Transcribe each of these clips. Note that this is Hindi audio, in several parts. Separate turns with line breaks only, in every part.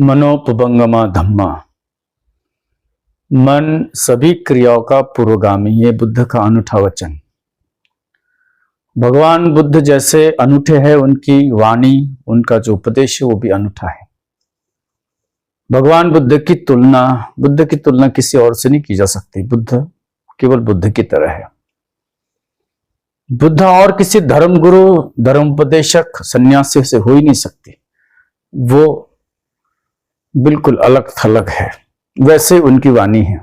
मनोपबंगमा धम्मा। मन सभी क्रियाओं का पूर्वगामी, ये बुद्ध का अनूठा वचन। भगवान बुद्ध जैसे अनूठे हैं, उनकी वाणी, उनका जो उपदेश है वो भी अनूठा है। भगवान बुद्ध की तुलना किसी और से नहीं की जा सकती। बुद्ध केवल बुद्ध की तरह है। बुद्ध और किसी धर्म गुरु, धर्म उपदेशक, सन्यासी से हो ही नहीं सकती। वो बिल्कुल अलग थलग है। वैसे उनकी वाणी है।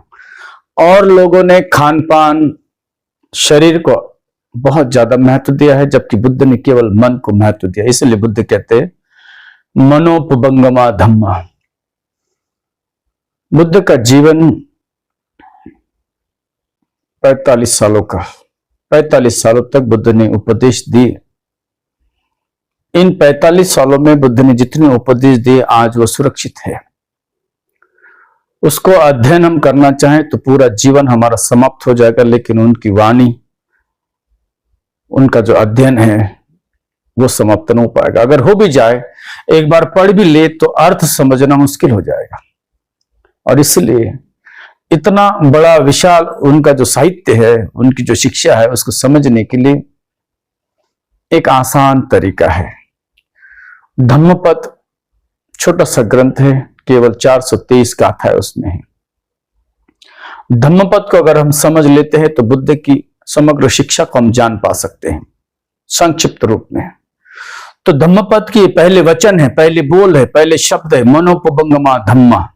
और लोगों ने खान पान, शरीर को बहुत ज्यादा महत्व दिया है, जबकि बुद्ध ने केवल मन को महत्व दिया। इसलिए बुद्ध कहते हैं मनोपबंगमा धम्मा। बुद्ध का जीवन 45 सालों का, 45 सालों तक बुद्ध ने उपदेश दिए। इन 45 सालों में बुद्ध ने जितने उपदेश दिए, आज वो सुरक्षित है। उसको अध्ययन हम करना चाहें तो पूरा जीवन हमारा समाप्त हो जाएगा, लेकिन उनकी वाणी, उनका जो अध्ययन है वो समाप्त नहीं हो पाएगा। अगर हो भी जाए, एक बार पढ़ भी ले तो अर्थ समझना मुश्किल हो जाएगा। और इसलिए इतना बड़ा विशाल उनका जो साहित्य है, उनकी जो शिक्षा है, उसको समझने के लिए एक आसान तरीका है। धम्मपद छोटा सा ग्रंथ है, केवल 423 गाथा है उसमें है। धम्मपद को अगर हम समझ लेते हैं तो बुद्ध की समग्र शिक्षा को हम जान पा सकते हैं संक्षिप्त रूप में। तो धम्मपद की पहले वचन है, पहले बोल है, पहले शब्द है मनोपबंगमा धम्मा।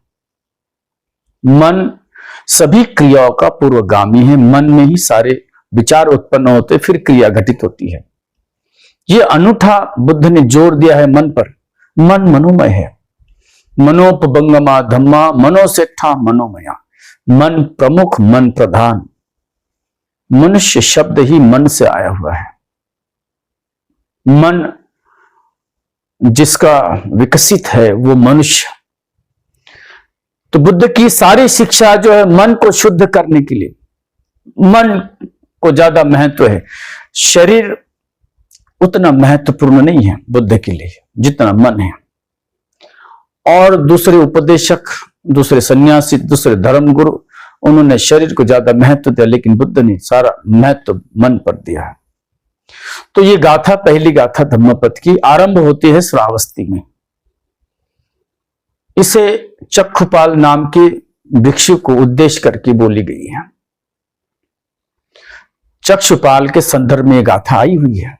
मन सभी क्रियाओं का पूर्वगामी है। मन में ही सारे विचार उत्पन्न होते, फिर क्रिया घटित होती है। यह अनूठा बुद्ध ने जोर दिया है मन पर। मन मनोमय है। मनोपबंगमा धम्मा, मनोसेठा मनोमया। मन प्रमुख, मन प्रधान। मनुष्य शब्द ही मन से आया हुआ है। मन जिसका विकसित है वो मनुष्य। तो बुद्ध की सारी शिक्षा जो है मन को शुद्ध करने के लिए, मन को ज्यादा महत्व है। शरीर उतना महत्वपूर्ण नहीं है बुद्ध के लिए जितना मन है। और दूसरे उपदेशक, दूसरे सन्यासी, दूसरे धर्मगुरु, उन्होंने शरीर को ज्यादा महत्व दिया, लेकिन बुद्ध ने सारा महत्व मन पर दिया है। तो ये गाथा, पहली गाथा धम्मपद की आरंभ होती है श्रावस्ती में। इसे चक्षुपाल नाम के भिक्षु को उद्देश्य करके बोली गई है। चक्षुपाल के संदर्भ में गाथा आई हुई है।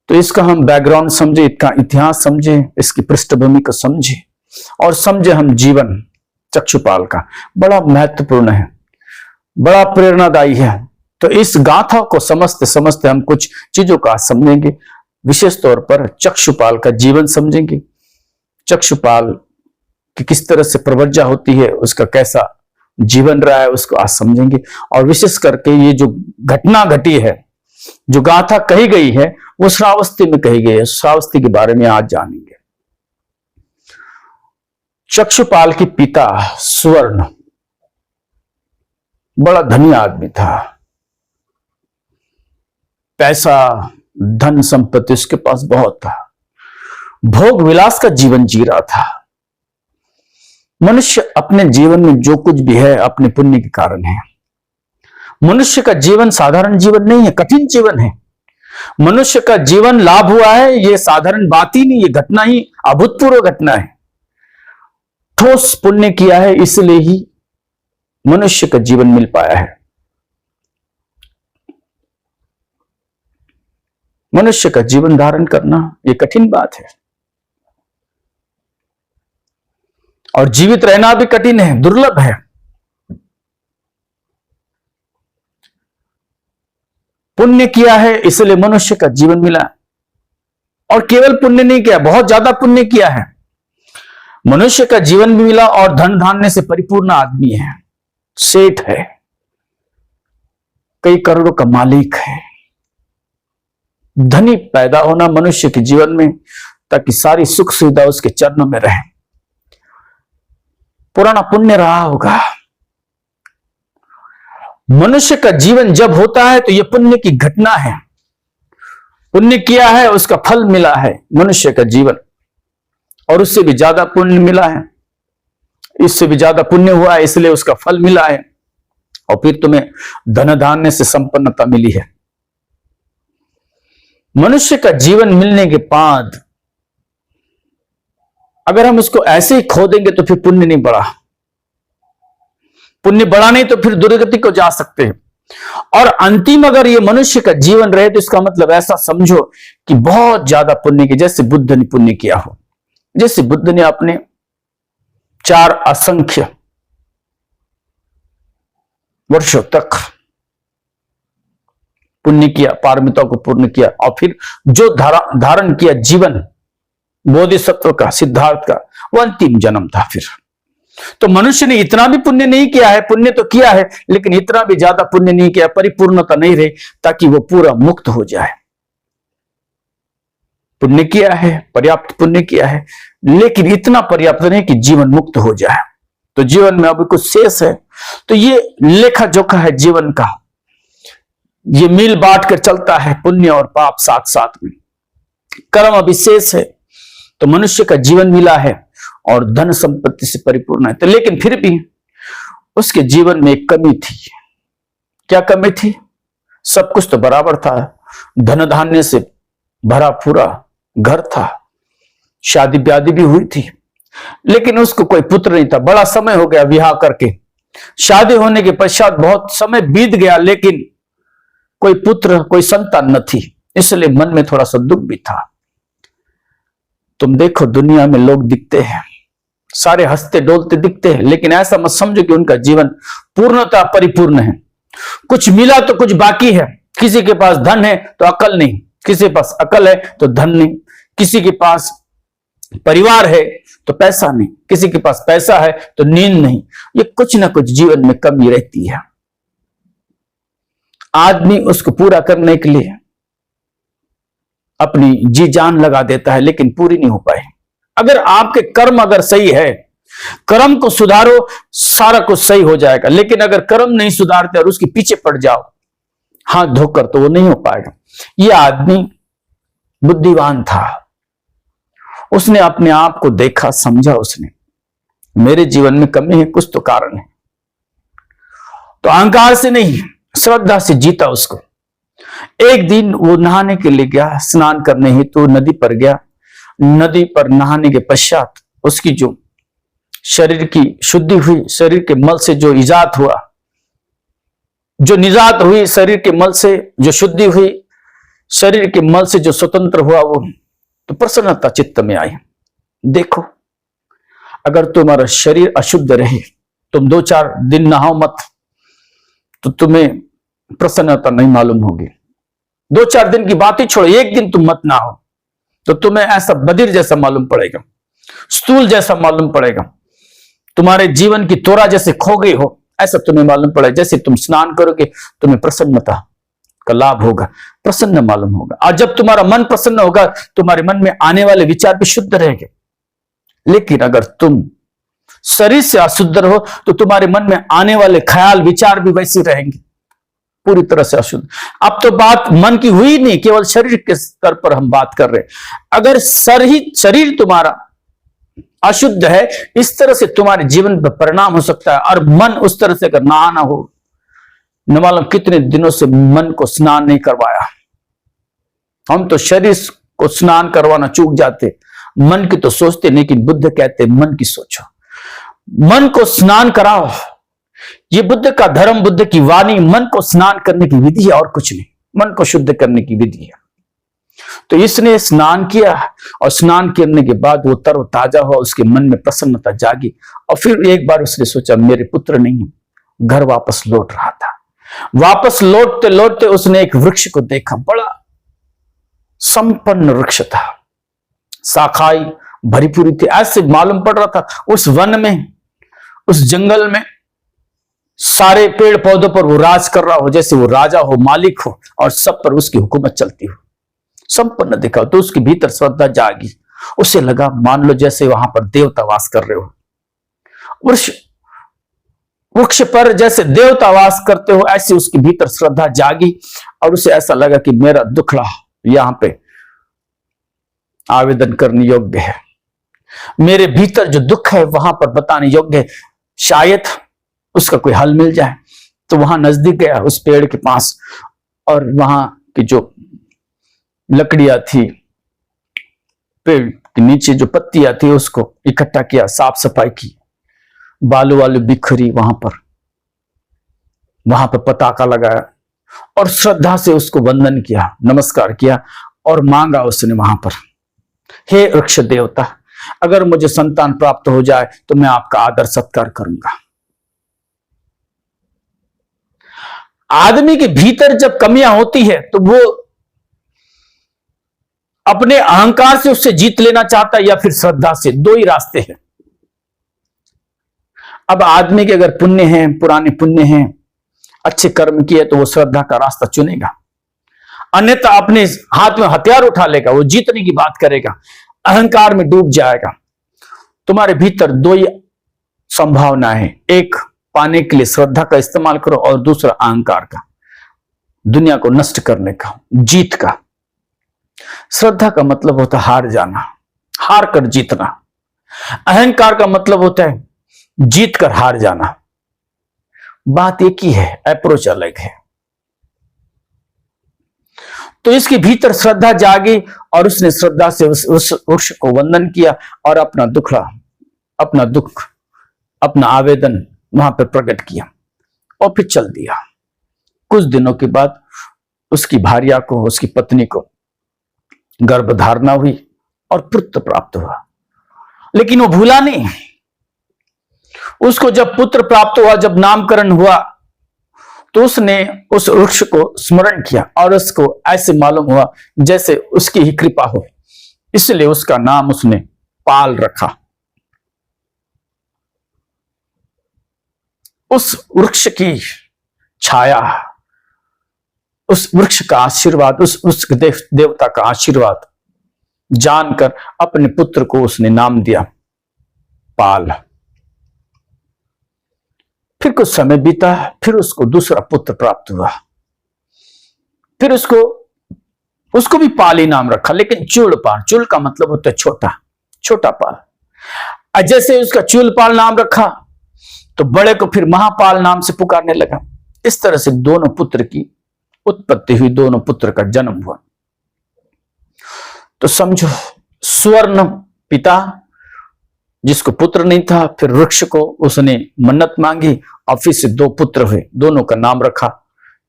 तो इसका हम बैकग्राउंड समझे, इसका इतिहास समझे, इसकी पृष्ठभूमि को समझे और समझे हम जीवन चक्षुपाल का। बड़ा महत्वपूर्ण है, बड़ा प्रेरणादायी है। तो इस गाथा को समझते समझते हम कुछ चीजों का समझेंगे। विशेष तौर पर चक्षुपाल का जीवन समझेंगे। चक्षुपाल की किस तरह से प्रवज्जा होती है, उसका कैसा जीवन रहा है, उसको आज समझेंगे। और विशेष करके ये जो घटना घटी है, जो गाथा कही गई है, वो श्रावस्ती में कही गई है। श्रावस्ती के बारे में आज जानेंगे। चक्षुपाल के पिता सुवर्ण बड़ा धनी आदमी था। पैसा, धन संपत्ति उसके पास बहुत था। भोग विलास का जीवन जी रहा था। मनुष्य अपने जीवन में जो कुछ भी है अपने पुण्य के कारण है। मनुष्य का जीवन साधारण जीवन नहीं है, कठिन जीवन है। मनुष्य का जीवन लाभ हुआ है, यह साधारण बात ही नहीं, ये घटना ही अभूतपूर्व घटना है। ठोस पुण्य किया है, इसलिए ही मनुष्य का जीवन मिल पाया है। मनुष्य का जीवन धारण करना यह कठिन बात है। और जीवित रहना भी कठिन है, दुर्लभ है। पुण्य किया है इसलिए मनुष्य का जीवन मिला। और केवल पुण्य नहीं किया, बहुत ज्यादा पुण्य किया है। मनुष्य का जीवन भी मिला और धन धान्य से परिपूर्ण आदमी है, सेठ है, कई करोड़ों का मालिक है। धनी पैदा होना मनुष्य के जीवन में, ताकि सारी सुख सुविधा उसके चरणों में रहे। पुराना पुण्य रहा होगा। मनुष्य का जीवन जब होता है तो यह पुण्य की घटना है। पुण्य किया है, उसका फल मिला है मनुष्य का जीवन। और उससे भी ज्यादा पुण्य मिला है, इससे भी ज्यादा पुण्य हुआ है, इसलिए उसका फल मिला है, और फिर तुम्हें धन धान्य से संपन्नता मिली है। मनुष्य का जीवन मिलने के बाद अगर हम उसको ऐसे ही खो देंगे तो फिर पुण्य नहीं बढ़ा, पुण्य बढ़ा नहीं तो फिर दुर्गति को जा सकते हैं। और अंतिम अगर ये मनुष्य का जीवन रहे तो इसका मतलब ऐसा समझो कि बहुत ज्यादा पुण्य की, जैसे बुद्ध ने पुण्य किया हो, जैसे बुद्ध ने अपने 4 असंख्य वर्षों तक पुण्य किया, पारमिता को पूर्ण किया, और फिर जो धारण किया जीवन बोधिसत्व का, सिद्धार्थ का, वो अंतिम जन्म था। फिर तो मनुष्य ने इतना भी पुण्य नहीं किया है, पुण्य तो किया है लेकिन इतना भी ज्यादा पुण्य नहीं किया, परिपूर्णता नहीं रही ताकि वो पूरा मुक्त हो जाए। पुण्य किया है, पर्याप्त पुण्य किया है, लेकिन इतना पर्याप्त नहीं कि जीवन मुक्त हो जाए। तो जीवन में अभी कुछ शेष है, तो ये लेखा जोखा है जीवन का, ये मिल बांट कर चलता है, पुण्य और पाप साथ साथ में, कर्म अभी शेष है। तो मनुष्य का जीवन मिला है और धन संपत्ति से परिपूर्ण है, तो लेकिन फिर भी उसके जीवन में एक कमी थी। क्या कमी थी? सब कुछ तो बराबर था, धन धान्य से भरा पूरा घर था, शादी ब्यादी भी हुई थी, लेकिन उसको कोई पुत्र नहीं था। बड़ा समय हो गया विवाह करके, शादी होने के पश्चात बहुत समय बीत गया, लेकिन कोई पुत्र, कोई संतान न थी, इसलिए मन में थोड़ा सा दुख भी था। तुम देखो दुनिया में लोग दिखते हैं, सारे हंसते डोलते दिखते हैं, लेकिन ऐसा मत समझो कि उनका जीवन पूर्णतः परिपूर्ण है। कुछ मिला तो कुछ बाकी है। किसी के पास धन है तो अकल नहीं, किसी के पास अकल है तो धन नहीं, किसी के पास परिवार है तो पैसा नहीं, किसी के पास पैसा है तो नींद नहीं। ये कुछ ना कुछ जीवन में कमी रहती है। आदमी उसको पूरा करने के लिए अपनी जी जान लगा देता है, लेकिन पूरी नहीं हो पाए। अगर आपके कर्म अगर सही है, कर्म को सुधारो, सारा कुछ सही हो जाएगा। लेकिन अगर कर्म नहीं सुधारते और उसके पीछे पड़ जाओ हाथ धोकर, तो वो नहीं हो पाएगा। ये आदमी बुद्धिमान था, उसने अपने आप को देखा, समझा, उसने मेरे जीवन में कमी है, कुछ तो कारण है। तो अहंकार से नहीं, श्रद्धा से जीता उसको। एक दिन वो नहाने के लिए गया, स्नान करने हेतु नदी पर गया। नदी पर नहाने के पश्चात उसकी जो शरीर की शुद्धि हुई, शरीर के मल से जो इजात हुआ, जो निजात हुई, शरीर के मल से जो शुद्धि हुई, शरीर के मल से जो स्वतंत्र हुआ, वो तो प्रसन्नता चित्त में आई। देखो, अगर तुम्हारा शरीर अशुद्ध रहे, तुम 2-4 दिन नहाओ मत, तो तुम्हें प्रसन्नता नहीं मालूम होगी। 2-4 दिन की बात ही छोड़ो, एक दिन तुम मत नहाओ तो तुम्हें ऐसा बधिर जैसा मालूम पड़ेगा, स्थूल जैसा मालूम पड़ेगा, तुम्हारे जीवन की त्वरा जैसे खो गई हो ऐसा तुम्हें मालूम पड़ेगा। जैसे तुम स्नान करोगे तुम्हें प्रसन्नता का लाभ होगा, प्रसन्न मालूम होगा। और जब तुम्हारा मन प्रसन्न होगा, तुम्हारे मन में आने वाले विचार भी शुद्ध रहेंगे। लेकिन अगर तुम शरीर से अशुद्ध रहो तो तुम्हारे मन में आने वाले ख्याल विचार भी वैसे रहेंगे, पूरी तरह से अशुद्ध। अब तो बात मन की हुई नहीं, केवल शरीर के स्तर पर हम बात कर रहे हैं। अगर शरीर तुम्हारा अशुद्ध है, इस तरह से तुम्हारे जीवन पर परिणाम हो सकता है। और मन उस तरह से अगर नहाना हो, न मालूम कितने दिनों से मन को स्नान नहीं करवाया। हम तो शरीर को स्नान करवाना चूक जाते, मन की तो सोचते, लेकिन बुद्ध कहते मन की सोचो, मन को स्नान कराओ। ये बुद्ध का धर्म, बुद्ध की वाणी मन को स्नान करने की विधि है और कुछ नहीं, मन को शुद्ध करने की विधि है। तो इसने स्नान किया और स्नान करने के बाद वो तरोताजा हुआ, उसके मन में प्रसन्नता जागी। और फिर एक बार उसने सोचा मेरे पुत्र नहीं, घर वापस लौट रहा था। वापस लौटते लौटते उसने एक वृक्ष को देखा, बड़ा संपन्न वृक्ष था, शाखाएं भरी पूरी थी। ऐसे मालूम पड़ रहा था उस वन में, उस जंगल में सारे पेड़ पौधों पर वो राज कर रहा हो, जैसे वो राजा हो, मालिक हो, और सब पर उसकी हुकूमत चलती हो, संपन्न दिखा। तो उसके भीतर श्रद्धा जागी, उसे लगा मान लो जैसे वहां पर देवता वास कर रहे हो, वृक्ष पर जैसे देवता वास करते हो, ऐसी उसके भीतर श्रद्धा जागी। और उसे ऐसा लगा कि मेरा दुखड़ा यहां पे आवेदन करने योग्य है। मेरे भीतर जो दुख है वहां पर बताने योग्य है, शायद उसका कोई हल मिल जाए। तो वहां नजदीक गया उस पेड़ के पास, और वहां की जो लकड़ियां थी, पेड़ के नीचे जो पत्तियां थी, उसको इकट्ठा किया, साफ सफाई की, बालू वालू बिखरी वहां पर पताका लगाया और श्रद्धा से उसको वंदन किया, नमस्कार किया और मांगा उसने वहां पर, हे वृक्ष देवता, अगर मुझे संतान प्राप्त हो जाए तो मैं आपका आदर सत्कार करूंगा। आदमी के भीतर जब कमियां होती है तो वो अपने अहंकार से उससे जीत लेना चाहता है या फिर श्रद्धा से, दो ही रास्ते हैं। अब आदमी के अगर पुण्य है, पुराने पुण्य हैं, अच्छे कर्म किए, तो वो श्रद्धा का रास्ता चुनेगा, अन्यथा अपने हाथ में हथियार उठा लेगा, वो जीतने की बात करेगा, अहंकार में डूब जाएगा। तुम्हारे भीतर दो ही संभावना है, एक पाने के लिए श्रद्धा का इस्तेमाल करो और दूसरा अहंकार का, दुनिया को नष्ट करने का, जीत का। श्रद्धा का मतलब होता है हार जाना, हार कर जीतना। अहंकार का मतलब होता है जीत कर हार जाना। बात एक ही है, अप्रोच अलग है। तो इसके भीतर श्रद्धा जागी और उसने श्रद्धा से उस वृक्ष को वंदन किया और अपना दुख, अपना आवेदन वहां पर प्रकट किया और फिर चल दिया। कुछ दिनों के बाद उसकी भार्या को, उसकी पत्नी को गर्भधारणा हुई और पुत्र प्राप्त हुआ, लेकिन वो भूला नहीं। उसको जब पुत्र प्राप्त हुआ, जब नामकरण हुआ, तो उसने उस वृक्ष को स्मरण किया और उसको ऐसे मालूम हुआ जैसे उसकी ही कृपा हो, इसलिए उसका नाम उसने पाल रखा। उस वृक्ष की छाया, उस वृक्ष का आशीर्वाद, उस देवता का आशीर्वाद जानकर अपने पुत्र को उसने नाम दिया पाल। फिर कुछ समय बीता, फिर उसको दूसरा पुत्र प्राप्त हुआ, फिर उसको भी पाल ही नाम रखा, लेकिन चूलपाल, चूल का मतलब होता है छोटा, छोटा पाल। जैसे उसका चूलपाल नाम रखा तो बड़े को फिर महापाल नाम से पुकारने लगा। इस तरह से दोनों पुत्र की उत्पत्ति हुई, दोनों पुत्र का जन्म हुआ। तो समझो, स्वर्ण पिता जिसको पुत्र नहीं था, फिर वृक्ष को उसने मन्नत मांगी और फिर से दो पुत्र हुए, दोनों का नाम रखा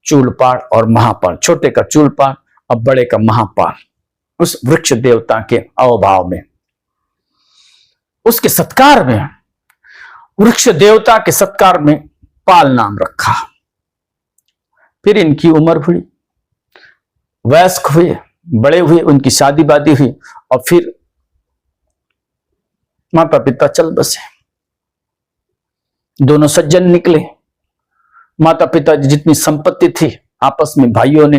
चूलपाल और महापाल। छोटे का चूलपाल और बड़े का महापाल, उस वृक्ष देवता के अवभाव में, उसके सत्कार में, वृक्ष देवता के सत्कार में पाल नाम रखा। फिर इनकी उम्र हुई, वयस्क हुए, बड़े हुए, उनकी शादी वादी हुई और फिर माता पिता चल बसे। दोनों सज्जन निकले। माता पिता की जितनी संपत्ति थी, आपस में भाइयों ने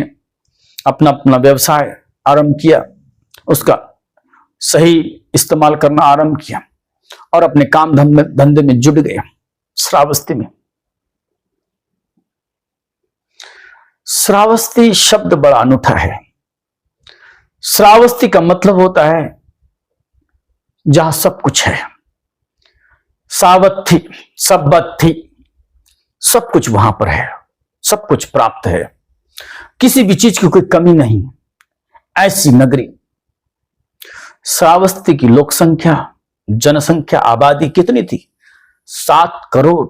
अपना अपना व्यवसाय आरंभ किया, उसका सही इस्तेमाल करना आरंभ किया और अपने काम धंधे में जुट गए। श्रावस्ती में, श्रावस्ती शब्द बड़ा अनूठा है। श्रावस्ती का मतलब होता है जहां सब कुछ है। सावत्थी, सबत्थी, सब कुछ वहां पर है, सब कुछ प्राप्त है, किसी भी चीज की कोई कमी नहीं, ऐसी नगरी। श्रावस्ती की लोक संख्या, जनसंख्या, आबादी कितनी थी? 7 करोड़।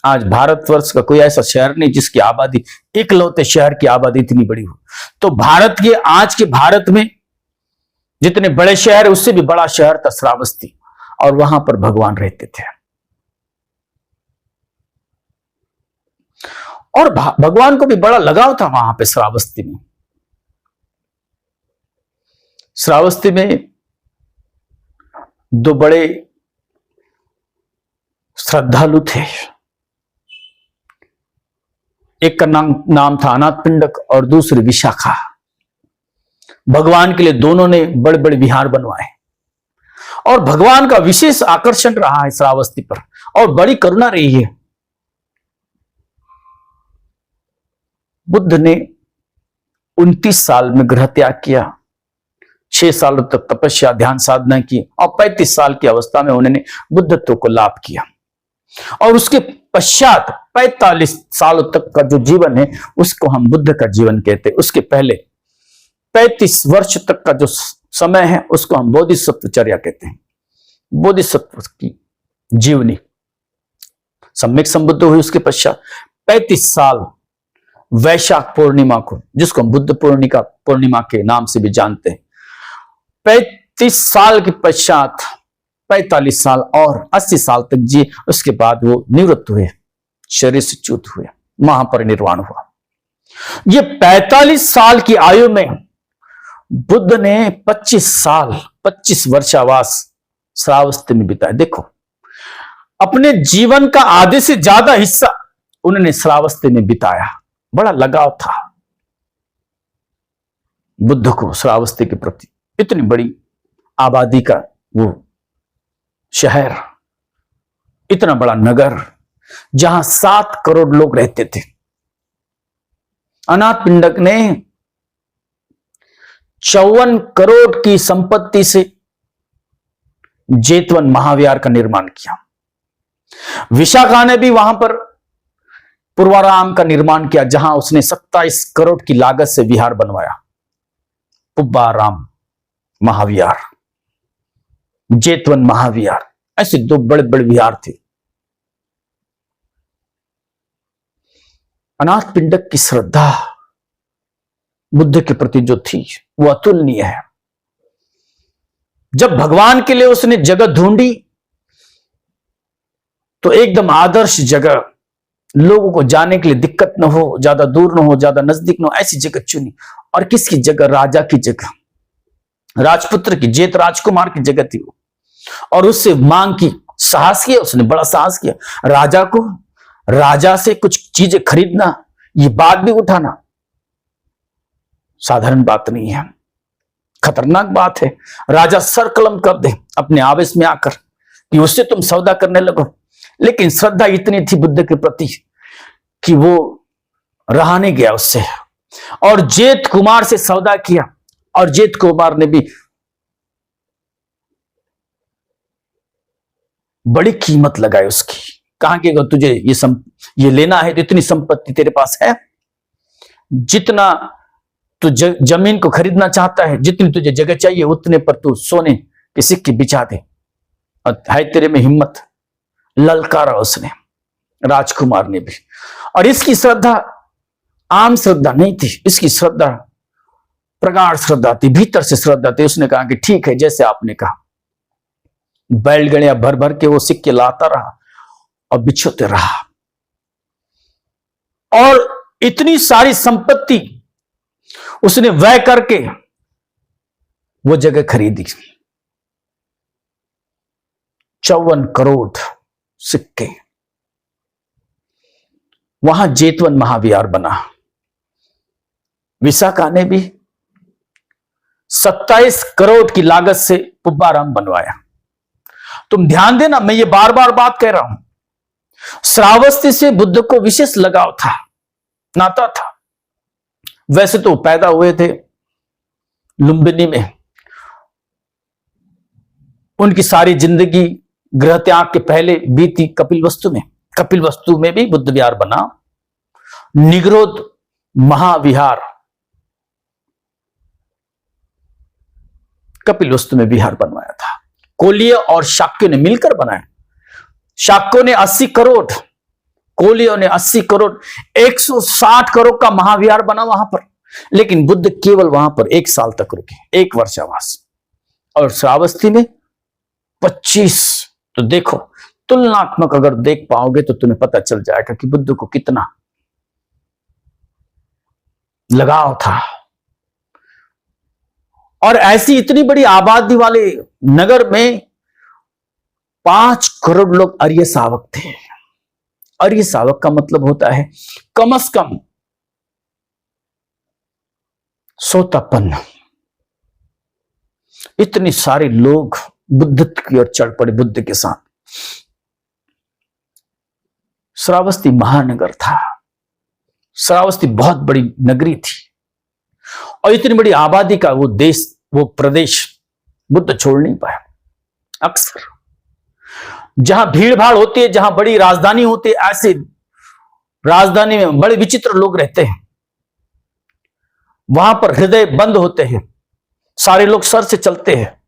आज भारतवर्ष का कोई ऐसा शहर नहीं जिसकी आबादी, इकलौते शहर की आबादी इतनी बड़ी हो। तो भारत के, आज के भारत में जितने बड़े शहर है उससे भी बड़ा शहर था श्रावस्ती, और वहां पर भगवान रहते थे। और भगवान को भी बड़ा लगाव था वहां पे श्रावस्ती में। श्रावस्ती में 2 बड़े श्रद्धालु थे। एक का नाम था अनाथ पिंडक और दूसरी विशाखा। भगवान के लिए दोनों ने बड़े बड़े विहार बनवाए और भगवान का विशेष आकर्षण रहा है श्रावस्ती पर, और बड़ी करुणा रही है। बुद्ध ने 29 साल में गृह त्याग किया, 6 सालों तक तपस्या ध्यान साधना की और 35 साल की अवस्था में उन्होंने बुद्धत्व को लाभ किया। और उसके पश्चात 45 सालों तक का जो जीवन है उसको हम बुद्ध का जीवन कहते हैं। उसके पहले 35 वर्ष तक का जो समय है उसको हम बोधिसत्वचर्या कहते हैं। बोधिसत्व की जीवनी सम्यक संबुद्ध हुई। उसके पश्चात 35 साल वैशाख पूर्णिमा को, जिसको हम बुद्ध पूर्णिमा के नाम से भी जानते हैं, 35 साल के पश्चात 45 साल और 80 साल तक जी। उसके बाद वो निवृत्त हुए, शरीर से च्युत हुए, महापरिनिर्वाण हुआ। ये 45 साल की आयु में बुद्ध ने 25 वर्षावास श्रावस्ती में बिताया। देखो, अपने जीवन का आधे से ज्यादा हिस्सा उन्होंने श्रावस्ती में बिताया। बड़ा लगाव था बुद्ध को श्रावस्ती के प्रति। इतनी बड़ी आबादी का वो शहर, इतना बड़ा नगर जहां 7 करोड़ लोग रहते थे। अनाथ पिंडक ने 54 करोड़ की संपत्ति से जेतवन महाविहार का निर्माण किया। विशाखा ने भी वहां पर पूर्वाराम का निर्माण किया, जहां उसने 27 करोड़ की लागत से विहार बनवाया। पुब्बाराम महाविहार, जेतवन महाविहार, ऐसे 2 बड़े बड़े विहार थे। अनाथ पिंडक की श्रद्धा बुद्ध के प्रति जो थी वो अतुलनीय है। जब भगवान के लिए उसने जगह ढूंढी तो एकदम आदर्श जगह, लोगों को जाने के लिए दिक्कत न हो, ज्यादा दूर न हो, ज्यादा नजदीक न हो, ऐसी जगह चुनी। और किसकी जगह? राजा की जगह, राजपुत्र की, जेत राजकुमार की जगह थी वो। और उससे मांग की, साहस किया उसने, बड़ा साहस किया। राजा को, राजा से कुछ चीजें खरीदना, ये बात भी उठाना साधारण बात नहीं है, खतरनाक बात है। राजा सर कलम कर दे अपने आवेश में आकर कि उससे तुम सौदा करने लगो। लेकिन श्रद्धा इतनी थी बुद्ध के प्रति कि वो रहा नहीं गया उससे, और जेत कुमार से सौदा किया। और जेत कुमार ने भी बड़ी कीमत लगाई उसकी। कहा कि अगर तुझे ये लेना है तो इतनी संपत्ति तेरे पास है, जितना तू जमीन को खरीदना चाहता है, जितनी तुझे जगह चाहिए उतने पर तू सोने के सिक्के बिछा दे, और है तेरे में हिम्मत। ललकारा उसने, राजकुमार ने भी। और इसकी श्रद्धा आम श्रद्धा नहीं थी, इसकी श्रद्धा प्रगाढ़ श्रद्धा थी, भीतर से श्रद्धा थी। उसने कहा कि ठीक है, जैसे आपने कहा। बैलगाड़ियां भर भर के वो सिक्के लाता रहा और बिछोते रहा, और इतनी सारी संपत्ति उसने व्यय करके वो जगह खरीदी। 54 करोड़ सिक्के, वहां जेतवन महाविहार बना। विशाखा ने भी 27 करोड़ की लागत से पुब्बाराम बनवाया। तुम ध्यान देना, मैं ये बार बार बात कह रहा हूं, श्रावस्ती से बुद्ध को विशेष लगाव था, नाता था। वैसे तो पैदा हुए थे लुम्बिनी में, उनकी सारी जिंदगी गृह त्याग के पहले बीती कपिलवस्तु में। कपिलवस्तु में भी बुद्ध विहार बना, निग्रोध महाविहार कपिलवस्तु में विहार बनवाया था। कोलिय और शाक्य ने मिलकर बनाया। शाक्यों ने 80 करोड़, कोलियों ने 80 करोड़, 160 करोड़ का महाविहार बना वहां पर। लेकिन बुद्ध केवल वहां पर 1 साल तक रुके, 1 वर्षावास। और श्रावस्ती में 25। तो देखो, तुलनात्मक अगर देख पाओगे तो तुम्हें पता चल जाएगा कि बुद्ध को कितना लगाव था। और ऐसी इतनी बड़ी आबादी वाले नगर में 5 करोड़ लोग आर्य शावक थे। आर्य शावक का मतलब होता है कम से कम सोतापन। इतने सारे लोग बुद्ध की ओर चढ़ पड़े, बुद्ध के साथ। श्रावस्ती महानगर था, श्रावस्ती बहुत बड़ी नगरी थी, और इतनी बड़ी आबादी का वो देश वो प्रदेश बुद्ध छोड़ नहीं पाया। अक्सर जहां भीड़ भाड़ होती है, जहां बड़ी राजधानी होती है, ऐसी राजधानी में बड़े विचित्र लोग रहते हैं, वहां पर हृदय बंद होते हैं, सारे लोग सर से चलते हैं,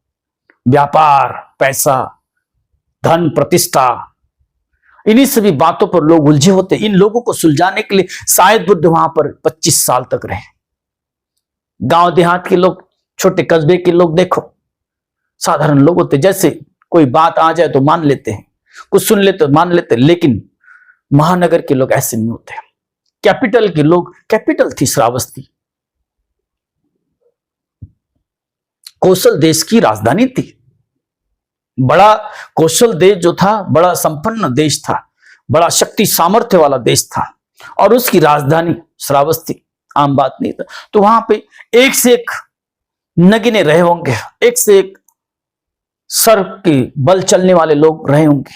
व्यापार, पैसा, धन, प्रतिष्ठा, इन्हीं सभी बातों पर लोग उलझे होते हैं। इन लोगों को सुलझाने के लिए शायद बुद्ध वहां पर 25 साल तक रहे। गांव देहात के लोग, छोटे कस्बे के लोग देखो, साधारण लोग होते, जैसे कोई बात आ जाए तो मान लेते हैं, कुछ सुन लेते तो मान लेते, लेकिन महानगर के लोग ऐसे नहीं होते। कैपिटल के लोग, कैपिटल थी श्रावस्ती, कौशल देश की राजधानी थी, बड़ा कौशल देश जो था, बड़ा संपन्न देश था, बड़ा शक्ति सामर्थ्य वाला देश था, और उसकी राजधानी श्रावस्ती आम बात नहीं था। तो वहां पे एक से एक नगीने रहे होंगे, एक से एक सर के बल चलने वाले लोग रहे होंगे।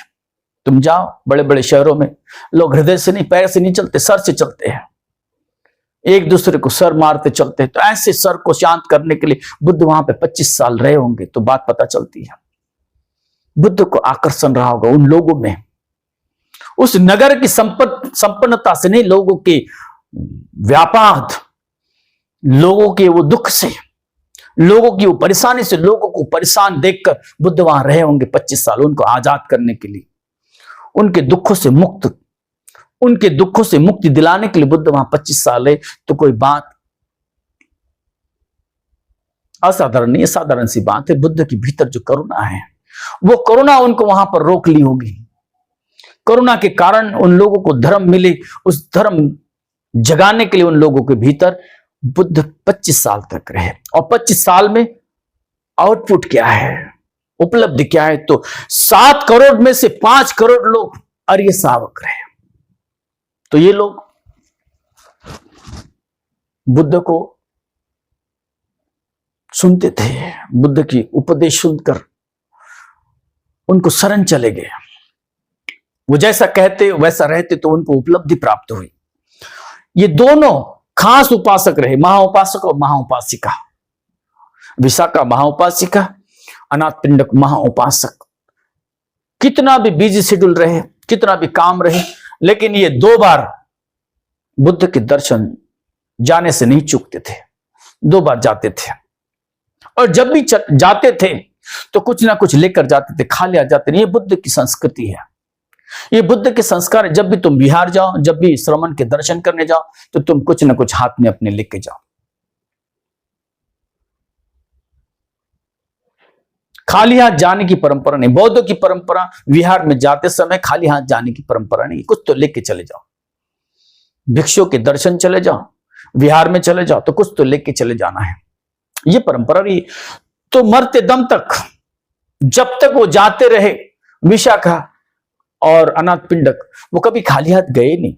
तुम जाओ बड़े बड़े शहरों में, लोग हृदय से नहीं, पैर से नहीं चलते, सर से चलते हैं, एक दूसरे को सर मारते चलते हैं। तो ऐसे सर को शांत करने के लिए बुद्ध वहां पे 25 साल रहे होंगे। तो बात पता चलती है, बुद्ध को आकर्षण रहा होगा उन लोगों में, उस नगर की संपन्नता से नहीं, लोगों के व्यापार, लोगों के वो दुख से, लोगों की वो परेशानी से, लोगों को परेशान देखकर बुद्ध वहां रहे होंगे 25 साल, उनको आजाद करने के लिए, उनके दुखों से मुक्ति दिलाने के लिए बुद्ध वहां 25 साल है। तो कोई बात असाधारण नहीं है, साधारण सी बात है। बुद्ध के भीतर जो करुणा है, वो करुणा उनको वहां पर रोक ली होगी। करुणा के कारण उन लोगों को धर्म मिले, उस धर्म जगाने के लिए उन लोगों के भीतर बुद्ध 25 साल तक रहे। और 25 साल में आउटपुट क्या है, उपलब्धि क्या है? तो 7 करोड़ में से 5 करोड़ लोग आर्य श्रावक रहे। तो ये लोग बुद्ध को सुनते थे, बुद्ध की उपदेश सुनकर उनको शरण चले गए, वो जैसा कहते वैसा रहते, तो उनको उपलब्धि प्राप्त हुई। ये दोनों खास उपासक रहे, महाउपासक और महाउपासिका। विशाखा महाउपासिका, अनाथपिंडक महाउपासक। कितना भी बिजी शेड्यूल रहे, कितना भी काम रहे, लेकिन ये 2 बार बुद्ध के दर्शन जाने से नहीं चूकते थे, 2 बार जाते थे। और जब भी जाते थे तो कुछ ना कुछ लेकर जाते थे, खाली आ जाते नहीं। ये बुद्ध की संस्कृति है, ये बुद्ध के संस्कार है। जब भी तुम बिहार जाओ, जब भी श्रमण के दर्शन करने जाओ, तो तुम कुछ ना कुछ हाथ में अपने लेके जाओ। खाली हाथ जाने की परंपरा नहीं। बौद्धों की परंपरा, विहार में जाते समय खाली हाथ जाने की परंपरा नहीं, कुछ तो लेके चले जाओ। भिक्षुओं के दर्शन चले जाओ, विहार में चले जाओ, तो कुछ तो लेके चले जाना है, ये परंपरा रही। तो मरते दम तक, जब तक वो जाते रहे, विशाखा और अनाथपिंडक, वो कभी खाली हाथ गए नहीं,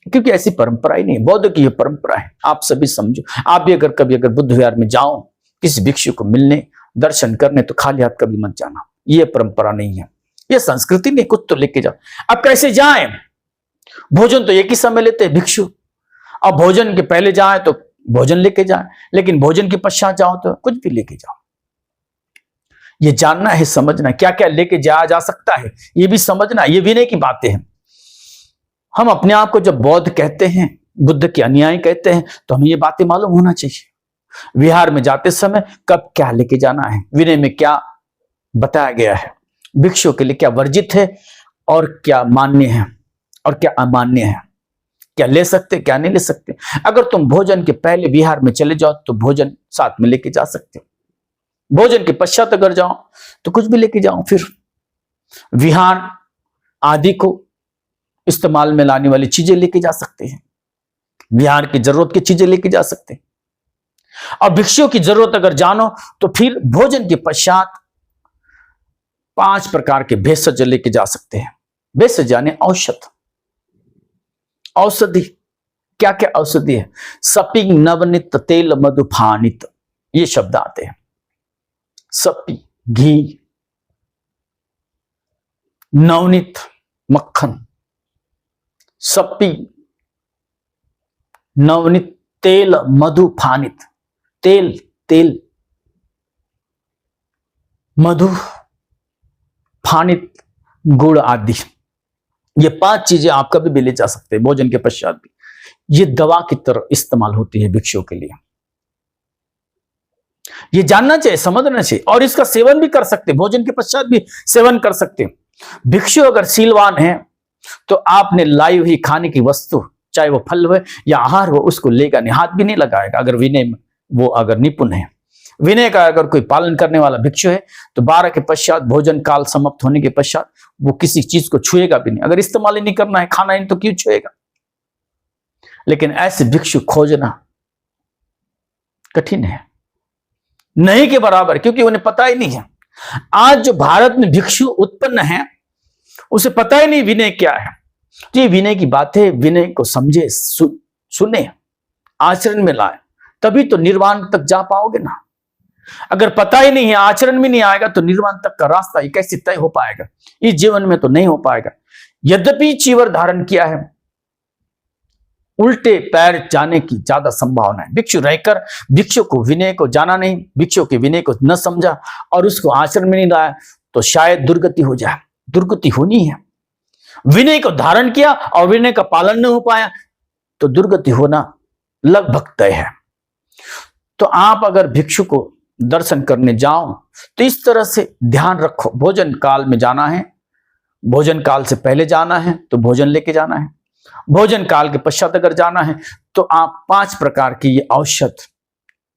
क्योंकि ऐसी परंपरा ही नहीं। बौद्ध की ये परंपरा है, आप सभी समझो। आप भी अगर कभी बुद्ध विहार में जाओ, किसी भिक्षु को मिलने, दर्शन करने, तो खाली हाथ कभी मत जाना। ये परंपरा नहीं है, ये संस्कृति नहीं। कुछ तो लेके जाओ। अब कैसे जाएं? भोजन तो एक ही समय लेते हैं भिक्षु। अब भोजन के पहले जाए तो भोजन लेके जाए, लेकिन भोजन के पश्चात जाओ तो कुछ भी लेके जाओ। ये जानना है, समझना क्या क्या लेके जाया जा सकता है, ये भी समझना। ये विनय की बातें हैं। हम अपने आप को जब बौद्ध कहते हैं, बुद्ध के अनुयायी कहते हैं, तो हमें ये बातें मालूम होना चाहिए। विहार में जाते समय कब क्या लेके जाना है, विनय में क्या बताया गया है, भिक्षुओं के लिए क्या वर्जित है और क्या मान्य है और क्या अमान्य है, क्या ले सकते क्या नहीं ले सकते। अगर तुम भोजन के पहले विहार में चले जाओ तो भोजन साथ में लेके जा सकते हो, भोजन के पश्चात अगर जाओ तो कुछ भी लेके जाओ। फिर विहार आदि को इस्तेमाल में लाने वाली चीजें लेके जा सकते हैं, विहार की जरूरत की चीजें लेके जा सकते हैं। और भिक्षुओं की जरूरत अगर जानो तो फिर भोजन के पश्चात 5 प्रकार के भेषज लेके जा सकते हैं। भेषज यानी औषध, औषधि। क्या क्या औषधि है? सपिंग, नवनीत, तेल, मधुफानित, ये शब्द आते हैं। सपी घी, नवनीत मक्खन, सपी नवनीत तेल, मधुफानित तेल, तेल मधु, फानित, गुड़ आदि, ये 5 चीजें आप कभी भी ले जा सकते हैं भोजन के पश्चात भी। ये दवा की तरह इस्तेमाल होती है भिक्षुओं के लिए। ये जानना चाहिए, समझना चाहिए, और इसका सेवन भी कर सकते, भोजन के पश्चात भी सेवन कर सकते। भिक्षु अगर शीलवान है तो आपने लाई हुई खाने की वस्तु, चाहे वो फल हो या आहार हो, उसको लेगा नहीं, हाथ भी नहीं लगाएगा। अगर विनय में वो अगर निपुण है, विनय का अगर कोई पालन करने वाला भिक्षु है, तो 12 के पश्चात, भोजन काल समाप्त होने के पश्चात वो किसी चीज को छुएगा भी नहीं। अगर इस्तेमाल ही नहीं करना है, खाना ही तो क्यों छुएगा। लेकिन ऐसे भिक्षु खोजना कठिन है, नहीं के बराबर, क्योंकि उन्हें पता ही नहीं है। आज जो भारत में भिक्षु उत्पन्न है, उसे पता ही नहीं विनय क्या है। तो ये विनय की बात है, विनय को समझे, सुने, आचरण में लाए, तभी तो निर्वाण तक जा पाओगे ना। अगर पता ही नहीं है, आचरण में नहीं आएगा, तो निर्वाण तक का रास्ता ये कैसे तय हो पाएगा। इस जीवन में तो नहीं हो पाएगा। यद्यपि चीवर धारण किया है, उल्टे पैर जाने की ज्यादा संभावना है। भिक्षु रहकर भिक्षु को विनय को जाना नहीं, भिक्षु के विनय को न समझा और उसको आचरण में नहीं लाया, तो शायद दुर्गति हो जाए। दुर्गति होनी है। विनय को धारण किया और विनय का पालन न हो पाया, तो दुर्गति होना लगभग तय है। तो आप अगर भिक्षु को दर्शन करने जाओ, तो इस तरह से ध्यान रखो, भोजन काल में जाना है, भोजन काल से पहले जाना है तो भोजन लेके जाना है, भोजन काल के पश्चात अगर जाना है तो आप 5 प्रकार की ये औषध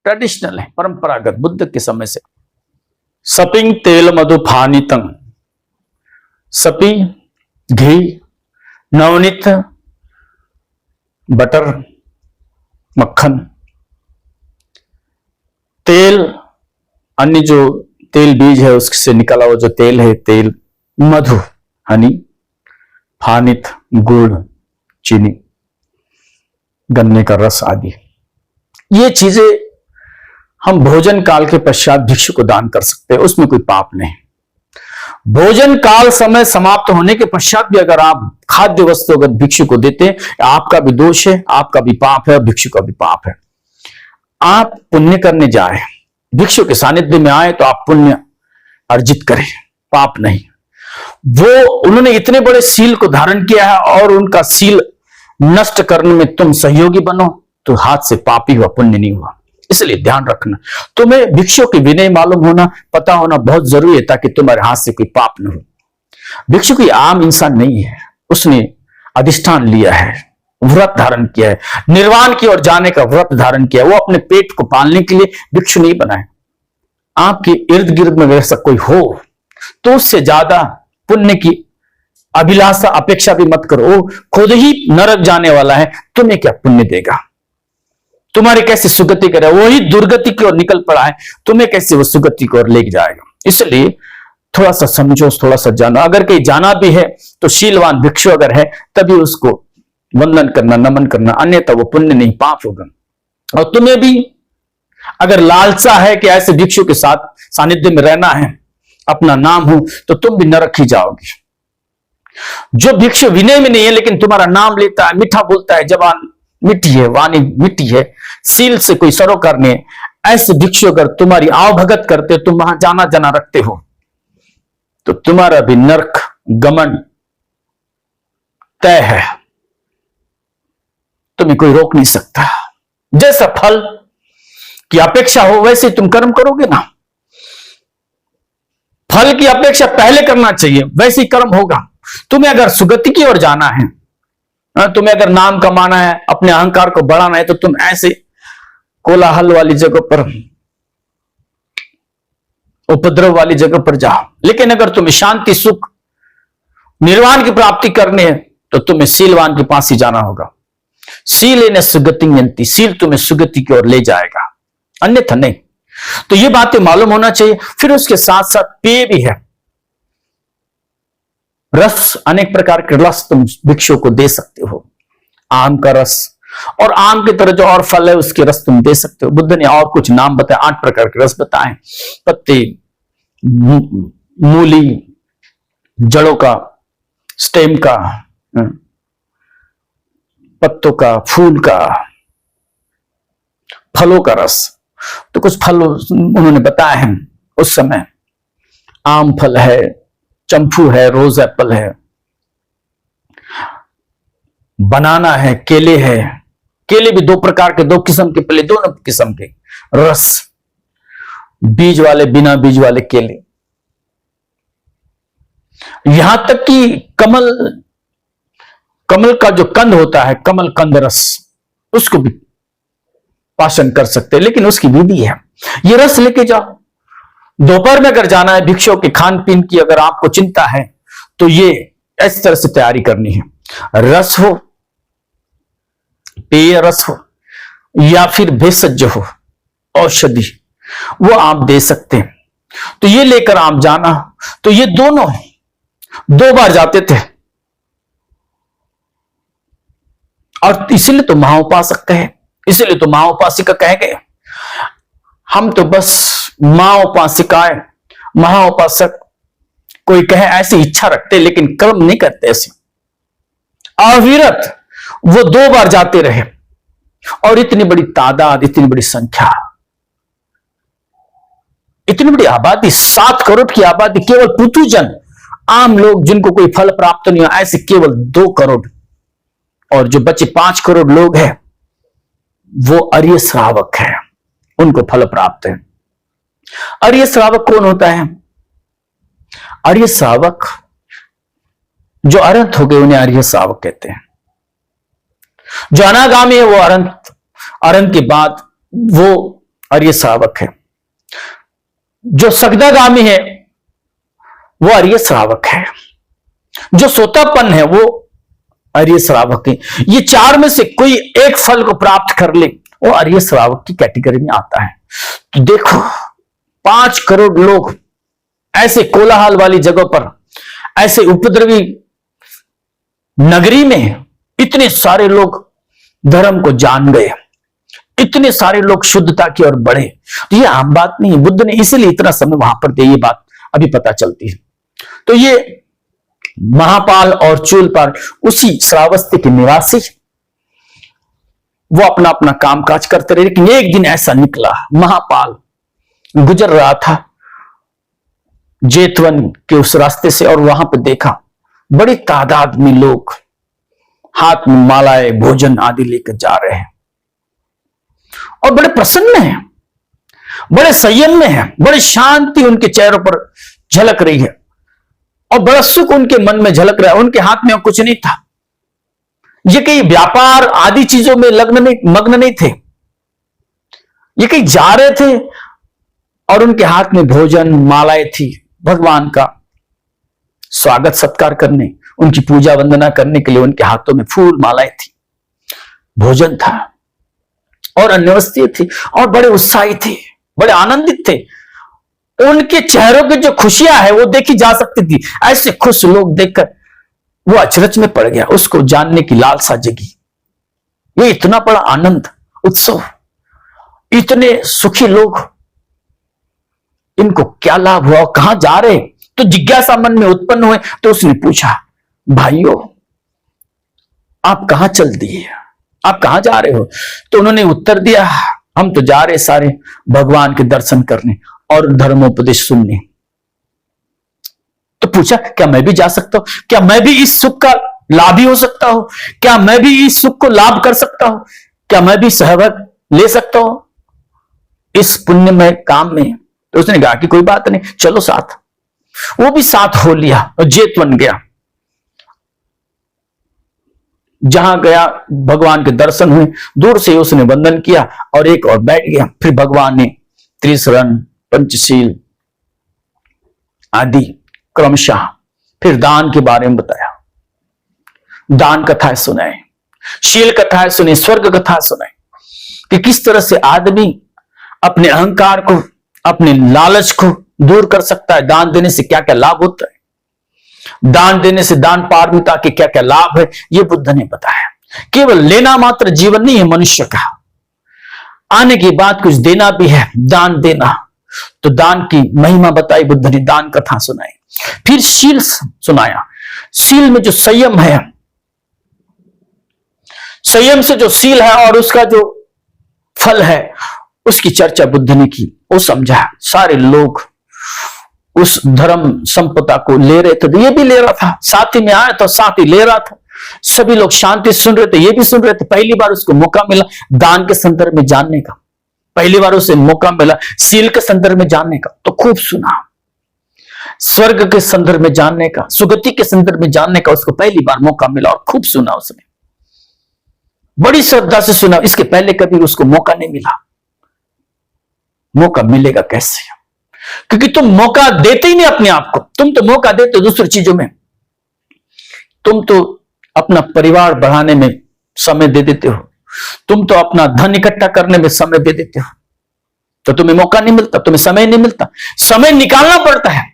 ट्रेडिशनल है, परंपरागत बुद्ध के समय से। सपिंग तेल मधु फानितंग, सपी घी, नवनीत बटर मक्खन, तेल अन्य जो तेल बीज है उससे निकला हुआ जो तेल है तेल, मधु हनी, फानित गुड़ चीनी, गन्ने का रस आदि। ये चीजें हम भोजन काल के पश्चात भिक्षु को दान कर सकते हैं, उसमें कोई पाप नहीं। भोजन काल समय समाप्त होने के पश्चात भी अगर आप खाद्य वस्तु अगर भिक्षु को देते हैं, आपका भी दोष है, आपका भी पाप है, भिक्षु का भी पाप है। आप पुण्य करने जाए, भिक्षु के सानिध्य में आए तो आप पुण्य अर्जित करें, पाप नहीं। वो उन्होंने इतने बड़े सील को धारण किया है और उनका सील नष्ट करने में तुम सहयोगी बनो, तो हाथ से पाप ही हुआ, पुण्य नहीं हुआ। इसलिए ध्यान रखना, तुम्हें भिक्षु की विनय मालूम होना, पता होना बहुत जरूरी है, ताकि तुम्हारे हाथ से कोई पाप न हो। भिक्षु कोई आम इंसान नहीं है, उसने अधिष्ठान लिया है, व्रत धारण किया है, निर्वाण की ओर जाने का व्रत धारण किया। वो अपने पेट को पालने के लिए भिक्षु नहीं बनाए। आपके इर्द गिर्द में वैसा कोई हो तो उससे ज्यादा पुण्य की अभिलाषा अपेक्षा भी मत करो। वो खुद ही नरक जाने वाला है, तुम्हें क्या पुण्य देगा, तुम्हारी कैसे सुगति करे। वही दुर्गति की ओर निकल पड़ा है, तुम्हें कैसे वो सुगति की ओर लेके जाएगा। इसलिए थोड़ा सा समझो, थोड़ा सा जानो। अगर कहीं जाना भी है तो शीलवान भिक्षु अगर है तभी उसको वंदन करना, नमन करना, अन्यथा वो पुण्य नहीं पाप होगा। और तुम्हें भी अगर लालसा है कि ऐसे भिक्षु के साथ सानिध्य में रहना है, अपना नाम हो, तो तुम भी नरक ही जाओगे। जो भिक्षु विनय में नहीं है लेकिन तुम्हारा नाम लेता है, मीठा बोलता है, जबान मिट्टी है, वाणी मिट्टी है, सील से कोई सरोकार नहीं, ऐसे भिक्षु अगर तुम्हारी आवभगत करते, तुम वहां जाना जाना रखते हो, तो तुम्हारा भी नरक गमन तय है, तुम्हें कोई रोक नहीं सकता। जैसा फल की अपेक्षा हो वैसे तुम कर्म करोगे ना। फल की अपेक्षा पहले करना चाहिए, वैसे ही कर्म होगा। तुम्हें अगर सुगति की ओर जाना है, तुम्हें अगर नाम कमाना है, अपने अहंकार को बढ़ाना है, तो तुम ऐसे कोलाहल वाली जगह पर, उपद्रव वाली जगह पर जाओ। लेकिन अगर तुम्हें शांति सुख निर्वाण की प्राप्ति करनी है तो तुम्हें शीलवान के पास ही जाना होगा। शीलेन सुगति यंती, शील तुम्हें सुगति की ओर ले जाएगा, अन्यथा नहीं। तो ये बातें मालूम होना चाहिए। फिर उसके साथ साथ पेय भी है, रस, अनेक प्रकार के रस तुम भिक्षु को दे सकते हो। आम का रस, और आम की तरह जो और फल है उसके रस तुम दे सकते हो। बुद्ध ने और कुछ नाम बताए, 8 प्रकार के रस बताए, पत्ते, मूली, जड़ों का, स्टेम का, पत्तों का, फूल का, फलों का रस। तो कुछ फल उन्होंने बताए हैं उस समय, आम फल है, चंपू है, रोज एप्पल है, बनाना है, केले है। केले भी दो प्रकार के, दो किस्म के, पहले दोनों किस्म के रस, बीज वाले, बिना बीज वाले केले। यहां तक कि कमल का जो कंद होता है, कमल कंद रस, उसको भी पाचन कर सकते हैं, लेकिन उसकी विधि है। ये रस लेके जाओ। दोपहर में अगर जाना है, भिक्षुओं के खान पीन की अगर आपको चिंता है, तो ये इस तरह से तैयारी करनी है। रस हो, पेय रस हो, या फिर भेषज हो, औषधि, वो आप दे सकते हैं। तो ये लेकर आप जाना। तो ये दोनों 2 बार जाते थे, और इसीलिए तो महाउपासक कहे, इसीलिए तो महाउपासिका कहे गए। हम तो बस महाउपासिकाएं, महाउपासक कोई कहे ऐसी इच्छा रखते, लेकिन कर्म नहीं करते ऐसे। अविरत वो 2 बार जाते रहे, और इतनी बड़ी तादाद, इतनी बड़ी संख्या, इतनी बड़ी आबादी, 7 करोड़ की आबादी, केवल पुतुजन, आम लोग जिनको कोई फल प्राप्त नहीं हो, ऐसे केवल 2 करोड़, और जो बचे 5 करोड़ लोग हैं, वो अर्य श्रावक है, उनको फल प्राप्त है। अर्य श्रावक कौन होता है? अर्य श्रावक जो अरहत हो गए, उन्हें अर्य श्रावक कहते हैं। जो अनागामी है, वो अरहत के बाद वो अर्य श्रावक है। जो सगदागामी है, वो अर्य श्रावक है। जो सोतापन्न है, वो अर्य श्रावक है। ये 4 में से कोई एक फल को प्राप्त कर ले, वो अर्य श्रावक की कैटेगरी में आता है। तो देखो, 5 करोड़ लोग ऐसे कोलाहल वाली जगह पर, ऐसे उपद्रवी नगरी में, इतने सारे लोग धर्म को जान गए, इतने सारे लोग शुद्धता की ओर बढ़े। तो ये आम बात नहीं है। बुद्ध ने इसीलिए इतना समय वहां पर दिया, ये बात अभी पता चलती है। तो ये महापाल और चूलपाल उसी श्रावस्ती के निवासी, वो अपना अपना कामकाज करते रहे। लेकिन एक दिन ऐसा निकला, महापाल गुजर रहा था जेतवन के उस रास्ते से, और वहां पर देखा बड़ी तादाद में लोग हाथ में मालाएं, भोजन आदि लेकर जा रहे हैं, और बड़े प्रसन्न हैं, बड़े संयम में हैं, बड़ी शांति उनके चेहरों पर झलक रही है, और बड़ा सुख उनके मन में झलक रहा है। उनके हाथ में कुछ नहीं था, ये कहीं व्यापार आदि चीजों में मग्न नहीं थे, ये कहीं जा रहे थे, और उनके हाथ में भोजन, मालाएं थी, भगवान का स्वागत सत्कार करने, उनकी पूजा वंदना करने के लिए उनके हाथों में फूल मालाएं थी, भोजन था, और अन्य वस्तुएं थी, और बड़े उत्साही थे, बड़े आनंदित थे। उनके चेहरों की जो खुशियां है, वो देखी जा सकती थी। ऐसे खुश लोग देखकर वो अचरज में पड़ गया, उसको जानने की लालसा जगी। ये इतना बड़ा आनंद उत्सव, इतने सुखी लोग, इनको क्या लाभ हुआ, कहां जा रहे? तो जिज्ञासा मन में उत्पन्न हुए। तो उसने पूछा, भाइयों आप कहां चल दिए, आप कहां जा रहे हो? तो उन्होंने उत्तर दिया, हम तो जा रहे सारे भगवान के दर्शन करने और धर्मोपदेश सुनने। तो पूछा, क्या मैं भी जा सकता हूं? क्या मैं भी इस सुख का लाभी हो सकता हूं? क्या मैं भी इस सुख को लाभ कर सकता हूं? क्या मैं भी सहभाग ले सकता हूं इस पुण्यमय काम में? तो उसने कहा कि कोई बात नहीं, चलो साथ। वो भी साथ हो लिया और जेतवन गया। जहां गया, भगवान के दर्शन हुए, दूर से उसने वंदन किया और एक और बैठ गया। फिर भगवान ने त्रिशरण, पंचशील आदि क्रमशः फिर दान के बारे में बताया। दान कथाएं सुनाए, शील कथाएं सुने, स्वर्ग कथा सुनाए कि किस तरह से आदमी अपने अहंकार को, अपने लालच को दूर कर सकता है। दान देने से क्या क्या लाभ होता है, दान देने से दान पारमिता के क्या क्या लाभ है, ये बुद्ध ने बताया। केवल लेना मात्र जीवन नहीं है मनुष्य का, आने के बाद कुछ देना भी है, दान देना। तो दान की महिमा बताई बुद्ध ने, दान कथा सुनाई। फिर शील सुनाया। शील में जो संयम है, संयम से जो शील है और उसका जो फल है, उसकी चर्चा बुद्ध ने की। वो समझा, सारे लोग उस धर्म संपदा को ले रहे थे तो ये भी ले रहा था, साथ ही में आया तो साथ ही ले रहा था। सभी लोग शांति सुन रहे थे, ये भी सुन रहे थे। पहली बार उसको मौका मिला दान के संदर्भ में जानने का, पहली बार उसे मौका मिला सील के संदर्भ में जानने का, तो खूब सुना। स्वर्ग के संदर्भ में जानने का, सुगति के संदर्भ में जानने का उसको पहली बार मौका मिला और खूब सुना उसने, बड़ी श्रद्धा से सुना। इसके पहले कभी उसको मौका नहीं मिला। मौका मिलेगा कैसे? क्योंकि तुम मौका देते ही नहीं अपने आप को, तुम तो मौका देते हो दूसरी चीजों में। तुम तो अपना परिवार बढ़ाने में समय दे देते हो, तुम तो अपना धन इकट्ठा करने में समय दे देते हो, तो तुम्हें मौका नहीं मिलता, तुम्हें समय नहीं मिलता। समय निकालना पड़ता है।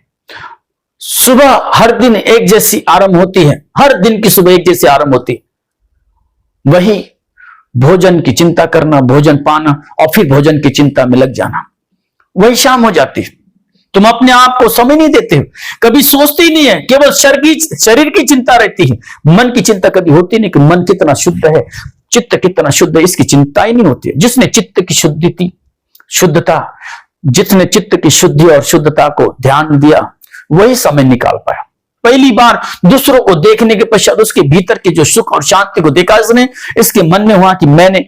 सुबह हर दिन एक जैसी आरंभ होती है, हर दिन की सुबह एक जैसी आरंभ होती है। वही भोजन की चिंता करना, भोजन पाना और फिर भोजन की चिंता में लग जाना, वही शाम हो जाती है। तुम अपने आप को समय नहीं देते हो, कभी सोचते ही नहीं है, केवल शरीर की चिंता रहती है, मन की चिंता कभी होती नहीं कि मन कितना शुद्ध है, चित्त कितना शुद्ध है, इसकी चिंता ही नहीं होती है। जिसने चित्त की शुद्धता, जिसने चित्त की शुद्धि और शुद्धता को ध्यान दिया, वही समय निकाल पाया। पहली बार दूसरों को देखने के पश्चात उसके भीतर की जो सुख और शांति को देखा इसने, इसके मन में हुआ कि मैंने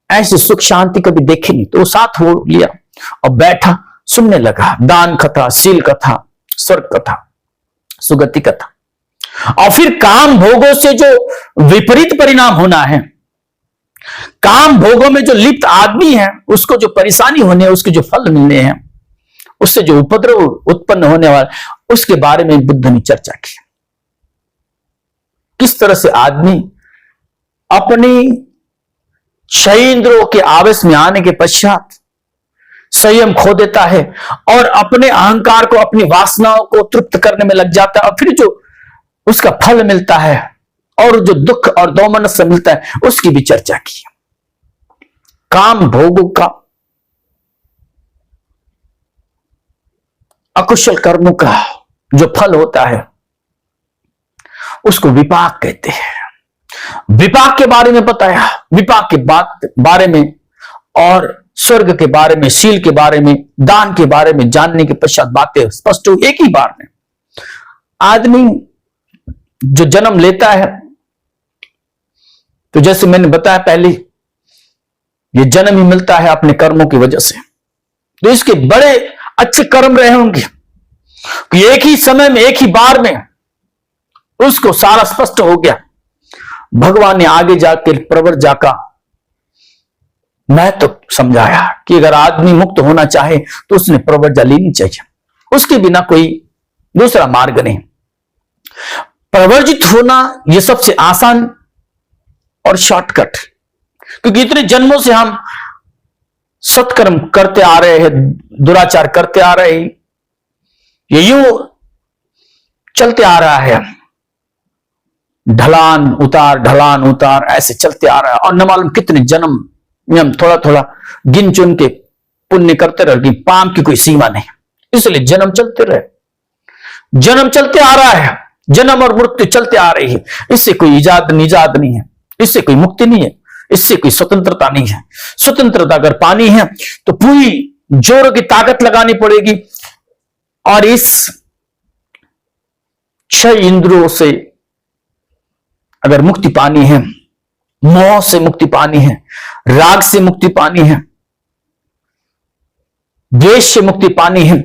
ऐसी सुख शांति कभी देखी नहीं, तो वो साथ हो लिया और बैठा सुनने लगा दान कथा, सील कथा, स्वर्ग कथा, सुगति कथा। और फिर काम भोगों से जो विपरीत परिणाम होना है, काम भोगों में जो लिप्त आदमी है, उसको जो परेशानी होने है, उसके जो फल मिलने हैं, उससे जो उपद्रव उत्पन्न होने वाला, उसके बारे में बुद्ध ने चर्चा की। किस तरह से आदमी अपनी छह इंद्रियों के आवेश में आने के पश्चात संयम खो देता है और अपने अहंकार को, अपनी वासनाओं को तृप्त करने में लग जाता है, और फिर जो उसका फल मिलता है और जो दुख और दोमनस से मिलता है, उसकी भी चर्चा की। काम भोगों का, अकुशल कर्मों का जो फल होता है, उसको विपाक कहते हैं। विपाक के बारे में बताया, विपाक के बारे में और स्वर्ग के बारे में, शील के बारे में, दान के बारे में जानने के पश्चात बातें स्पष्ट हो एक ही बार में। आदमी जो जन्म लेता है, तो जैसे मैंने बताया पहले, ये जन्म ही मिलता है अपने कर्मों की वजह से। तो इसके बड़े अच्छे कर्म रहे होंगे कि एक ही समय में, एक ही बार में उसको सारा स्पष्ट हो गया। भगवान ने आगे जाकर प्रवर्जा का मैं तो समझाया कि अगर आदमी मुक्त होना चाहे तो उसने प्रवर्जा लेनी चाहिए, उसके बिना कोई दूसरा मार्ग नहीं। प्रवर्जित होना यह सबसे आसान और शॉर्टकट, क्योंकि इतने जन्मों से हम सत्कर्म करते आ रहे हैं, दुराचार करते आ रहे हैं, ये यूं चलते आ रहा है, ढलान उतार ऐसे चलते आ रहा है। और न मालूम कितने जन्म में हम थोड़ा थोड़ा गिन चुन के पुण्य करते रहे कि पाप की कोई सीमा नहीं। इसलिए जन्म चलते रहे, जन्म चलते आ रहा है, जन्म और मृत्यु चलते आ रही है। इससे कोई इजाद निजाद नहीं है, इससे कोई मुक्ति नहीं है, इससे कोई स्वतंत्रता नहीं है। स्वतंत्रता अगर पानी है तो पूरी जोरों की ताकत लगानी पड़ेगी और इस छह इंद्रियों से अगर मुक्ति पानी है, मोह से मुक्ति पानी है, राग से मुक्ति पानी है, द्वेष से मुक्ति पानी है,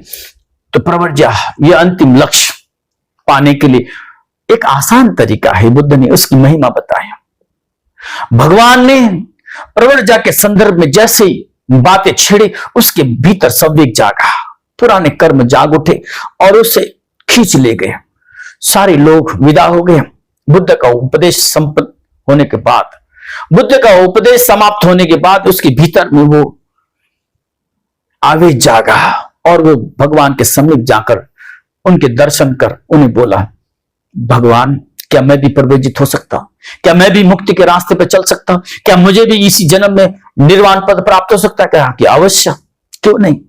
तो प्रवर्जा यह अंतिम लक्ष्य पाने के लिए एक आसान तरीका है। बुद्ध ने उसकी महिमा बताया। भगवान ने प्रवर्जा के संदर्भ में जैसे बातें छेड़ी, उसके भीतर संवेग जागा, पुराने कर्म जाग उठे और उसे खींच ले गए। सारे लोग विदा हो गए। बुद्ध का उपदेश संपन्न होने के बाद, बुद्ध का उपदेश समाप्त होने के बाद उसके भीतर में वो आवेश जागा और वो भगवान के समीप जाकर उनके दर्शन कर उन्हें बोला, भगवान क्या मैं भी प्रवर्जित हो सकता हूं? क्या मैं भी मुक्ति के रास्ते पर चल सकता हूं? क्या मुझे भी इसी जन्म में निर्वाण पद प्राप्त हो सकता है? क्या कि अवश्य, क्यों नहीं,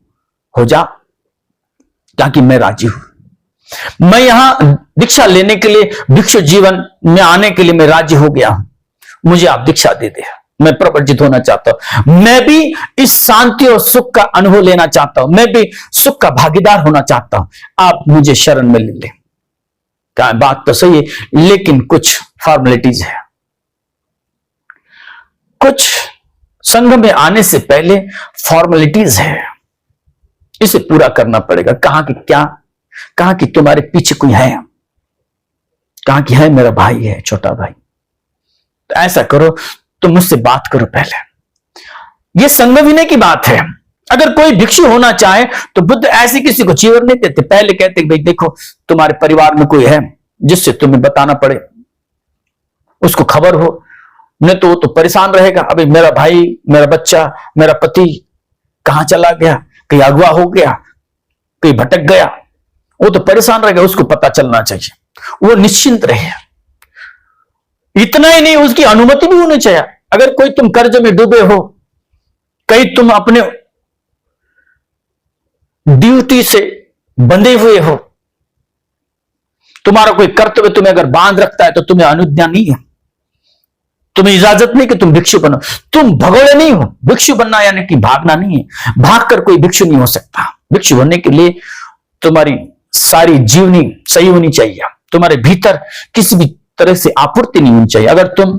हो जा, ताकि मैं राजी हूं। मैं यहां दीक्षा लेने के लिए, भिक्षु जीवन में आने के लिए मैं राजी हो गया हूं। मुझे आप दीक्षा दे दे, मैं प्रवर्जित होना चाहता हूं, मैं भी इस शांति और सुख का अनुभव लेना चाहता हूं, मैं भी सुख का भागीदार होना चाहता हूं, आप मुझे शरण में ले लें। क्या बात तो सही है, लेकिन कुछ फॉर्मेलिटीज है। कुछ संघ में आने से पहले फॉर्मेलिटीज है, इसे पूरा करना पड़ेगा। कहा कि क्या, कहा कि तुम्हारे पीछे कोई है, कहा कि है, मेरा भाई है, छोटा भाई। तो ऐसा करो, तुम मुझसे बात करो पहले। यह संघ विनय की बात है। अगर कोई भिक्षु होना चाहे तो बुद्ध ऐसे किसी को चीवर नहीं देते, पहले कहते भाई देखो तुम्हारे परिवार में कोई है जिससे तुम्हें बताना पड़े, उसको खबर हो, नहीं तो वो तो परेशान रहेगा। अभी मेरा भाई, मेरा बच्चा, मेरा पति कहां चला गया, कहीं अगवा हो गया, कहीं भटक गया, वो तो परेशान रहेगा, उसको पता चलना चाहिए, वो निश्चिंत रहे। इतना ही नहीं, उसकी अनुमति भी होनी चाहिए। अगर कोई तुम कर्ज में डूबे हो, कहीं तुम अपने ड्यूटी से बंधे हुए हो, तुम्हारा कोई कर्तव्य तुम्हें अगर बांध रखता है तो तुम्हें अनुज्ञा नहीं है, तुम्हें इजाजत नहीं कि तुम भिक्षु बनो। तुम भगोड़े नहीं हो। भिक्षु बनना यानी कि भागना नहीं है, भागकर कोई भिक्षु नहीं हो सकता। भिक्षु बनने के लिए तुम्हारी सारी जीवनी सही होनी चाहिए, तुम्हारे भीतर किसी भी तरह से आपूर्ति नहीं होनी चाहिए। अगर तुम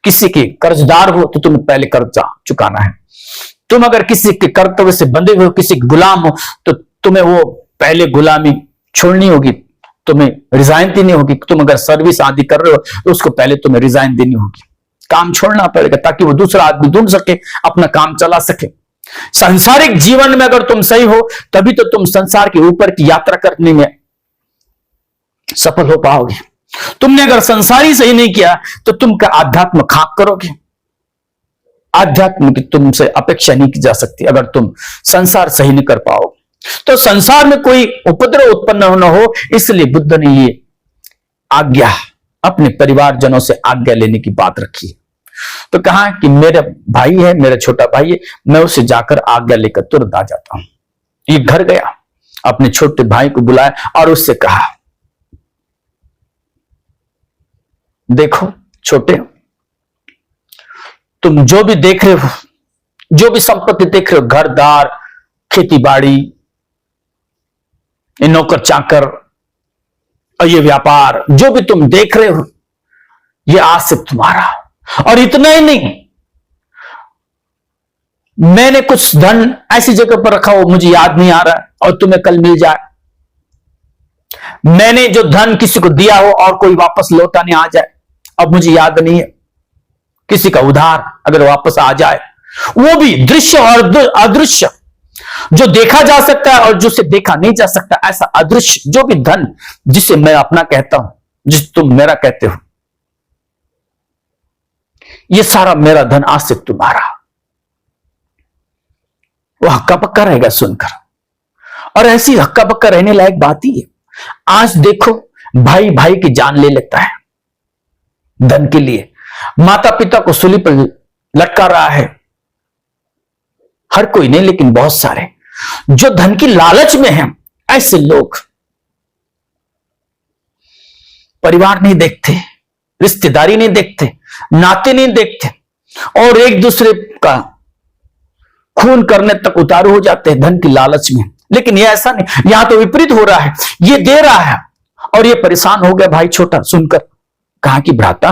किसी के कर्जदार हो तो तुम्हें पहले कर्जा चुकाना है। तुम अगर किसी के कर्तव्य से बंधे हुए हो, किसी के गुलाम हो, तो तुम्हें वो पहले गुलामी छोड़नी होगी, तुम्हें रिजाइन देनी होगी। तुम अगर सर्विस आदि कर रहे हो तो उसको पहले तुम्हें रिजाइन देनी होगी, काम छोड़ना पड़ेगा ताकि वो दूसरा आदमी ढूंढ सके, अपना काम चला सके। सांसारिक जीवन में अगर तुम सही हो तभी तो तुम संसार के ऊपर की यात्रा करने में सफल हो पाओगे। तुमने अगर संसारी सही नहीं किया तो तुम का आध्यात्म खाक करोगे। आध्यात्म की तुमसे अपेक्षा नहीं की जा सकती अगर तुम संसार सही नहीं कर पाओगे। तो संसार में कोई उपद्रव उत्पन्न न हो, इसलिए बुद्ध ने ये आज्ञा अपने परिवारजनों से आज्ञा लेने की बात रखी है। तो कहा कि मेरा भाई है, मेरा छोटा भाई है, मैं उसे जाकर आज्ञा लेकर तुरंत आ जाता हूं। ये घर गया, अपने छोटे भाई को बुलाया और उससे कहा, देखो छोटे, तुम जो भी देख रहे हो, जो भी संपत्ति देख रहे हो, घर दार, खेती बाड़ी, ये नौकर चाकर और ये व्यापार, जो भी तुम देख रहे हो, ये आज से तुम्हारा। और इतना ही नहीं, मैंने कुछ धन ऐसी जगह पर रखा हो, मुझे याद नहीं आ रहा, और तुम्हें कल मिल जाए। मैंने जो धन किसी को दिया हो और कोई वापस लौटाने आ जाए, अब मुझे याद नहीं है, किसी का उधार अगर वापस आ जाए, वो भी दृश्य और अदृश्य, जो देखा जा सकता है और जिसे देखा नहीं जा सकता, ऐसा अदृश्य जो भी धन जिसे मैं अपना कहता हूं, जिसे तुम मेरा कहते हो, ये सारा मेरा धन आज से तुम्हारा। वो हक्का पक्का रहेगा सुनकर, और ऐसी हक्का पक्का रहने लायक बात ही है। आज देखो, भाई भाई की जान ले लेता है धन के लिए, माता पिता को सूली पर लटका रहा है। हर कोई नहीं, लेकिन बहुत सारे जो धन की लालच में हैं, ऐसे लोग परिवार नहीं देखते, रिश्तेदारी नहीं देखते, नाते नहीं देखते, और एक दूसरे का खून करने तक उतारू हो जाते हैं धन की लालच में। लेकिन ये ऐसा नहीं, यहां तो विपरीत हो रहा है, ये दे रहा है और ये परेशान हो गया भाई छोटा सुनकर। कहा कि भ्राता,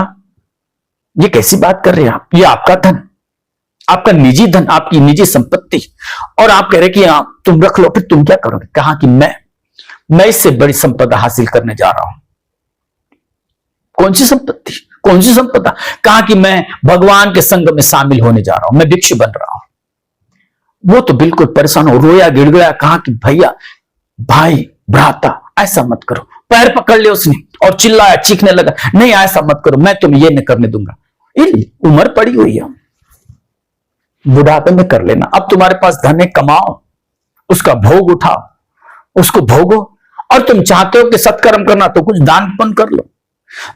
ये कैसी बात कर रहे हैं आप, ये आपका धन, आपका निजी धन, आपकी निजी संपत्ति, और आप कह रहे कि आप तुम रख लो, फिर तुम क्या करोगे? कहा कि मैं इससे बड़ी संपदा हासिल करने जा रहा हूं। कौन सी संपत्ति, कौन सी संपदा? कहा कि मैं भगवान के संग में शामिल होने जा रहा हूं, मैं भिक्षु बन रहा हूं। वो तो बिल्कुल परेशान हो, रोया गिड़गिड़ाया, कहा कि भैया, भाई, भ्राता, ऐसा मत करो। पैर पकड़ लिया उसने और चिल्लाया, चीखने लगा, नहीं ऐसा मत करो, मैं तुम्हें ये नहीं करने दूंगा। उम्र पड़ी हुई है, बुढ़ापे में कर लेना। अब तुम्हारे पास धन है, कमाओ, उसका भोग उठाओ, उसको भोगो। और तुम चाहते हो कि सत्कर्म करना, तो कुछ दान पुण्य कर लो।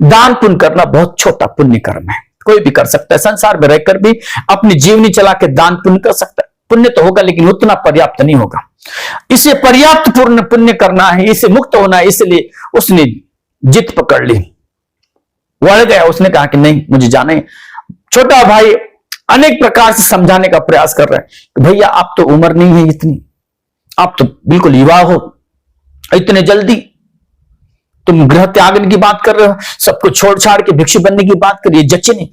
दान पुण्य करना बहुत छोटा पुण्य कर्म है, कोई भी कर सकता है। संसार में रहकर भी अपनी जीवनी चला के दान पुण्य कर सकता है। पुण्य तो होगा, लेकिन उतना पर्याप्त नहीं होगा। इसे पर्याप्त पूर्ण पुण्य करना है, इसे मुक्त होना है, इसलिए उसने जिद पकड़ ली, वड़ गया। उसने कहा कि नहीं, मुझे जाना है। छोटा भाई अनेक प्रकार से समझाने का प्रयास कर रहे हैं कि भैया आप तो उम्र नहीं है इतनी, आप तो बिल्कुल युवा हो, इतने जल्दी तुम गृह त्यागने की बात कर रहे हो, सबको छोड़ छाड़ के भिक्षु बनने की बात करिए, जच्चे नहीं।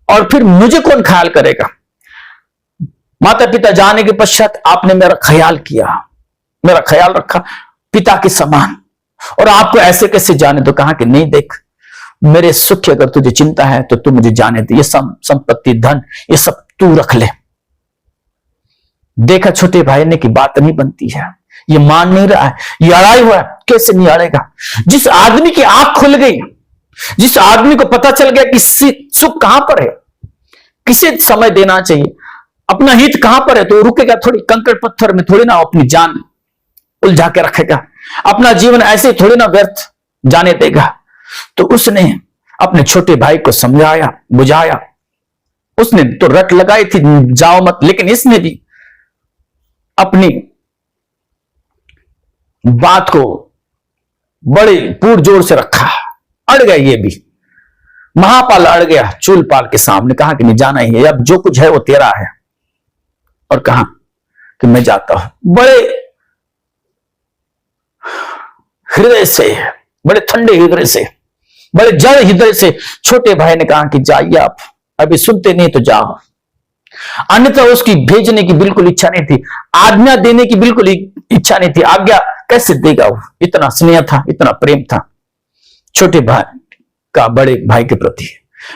और फिर मुझे कौन ख्याल करेगा? माता पिता जाने के पश्चात आपने मेरा ख्याल किया, मेरा ख्याल रखा पिता के समान, और आपको ऐसे कैसे जाने दो? कहा कि नहीं देख, मेरे सुख की अगर तुझे चिंता है तो तू मुझे जाने दे, ये संपत्ति धन ये सब तू रख ले। देखा छोटे भाई ने कि बात नहीं बनती है, ये मान नहीं रहा है, ये अड़ाई हुआ है। कैसे नहीं अड़ेगा? जिस आदमी की आंख खुल गई, जिस आदमी को पता चल गया कि सुख कहां पर है, किसे समय देना चाहिए, अपना हित कहां पर है, तो रुकेगा थोड़ी। कंकड़ पत्थर में थोड़ी ना अपनी जान उलझा के रखेगा, अपना जीवन ऐसे थोड़ी ना व्यर्थ जाने देगा। तो उसने अपने छोटे भाई को समझाया बुझाया, उसने तो रट लगाई थी जाओ मत, लेकिन इसने भी अपनी बात को बड़े पुरजोर से रखा। अड़ गया ये भी, महापाल अड़ गया चूलपाल के सामने, कहा कि नहीं जाना ही है, अब जो कुछ है वो तेरा है। और कहा कि मैं जाता हूं। बड़े हृदय से, बड़े ठंडे हृदय से, बड़े जड़ हृदय से छोटे भाई ने कहा कि जाइए आप, अभी सुनते नहीं तो जाओ। अन्यथा उसकी भेजने की बिल्कुल इच्छा नहीं थी, आज्ञा देने की बिल्कुल इच्छा नहीं थी। आज्ञा कैसे देगा वो? इतना स्नेह था, इतना प्रेम था छोटे भाई का बड़े भाई के प्रति,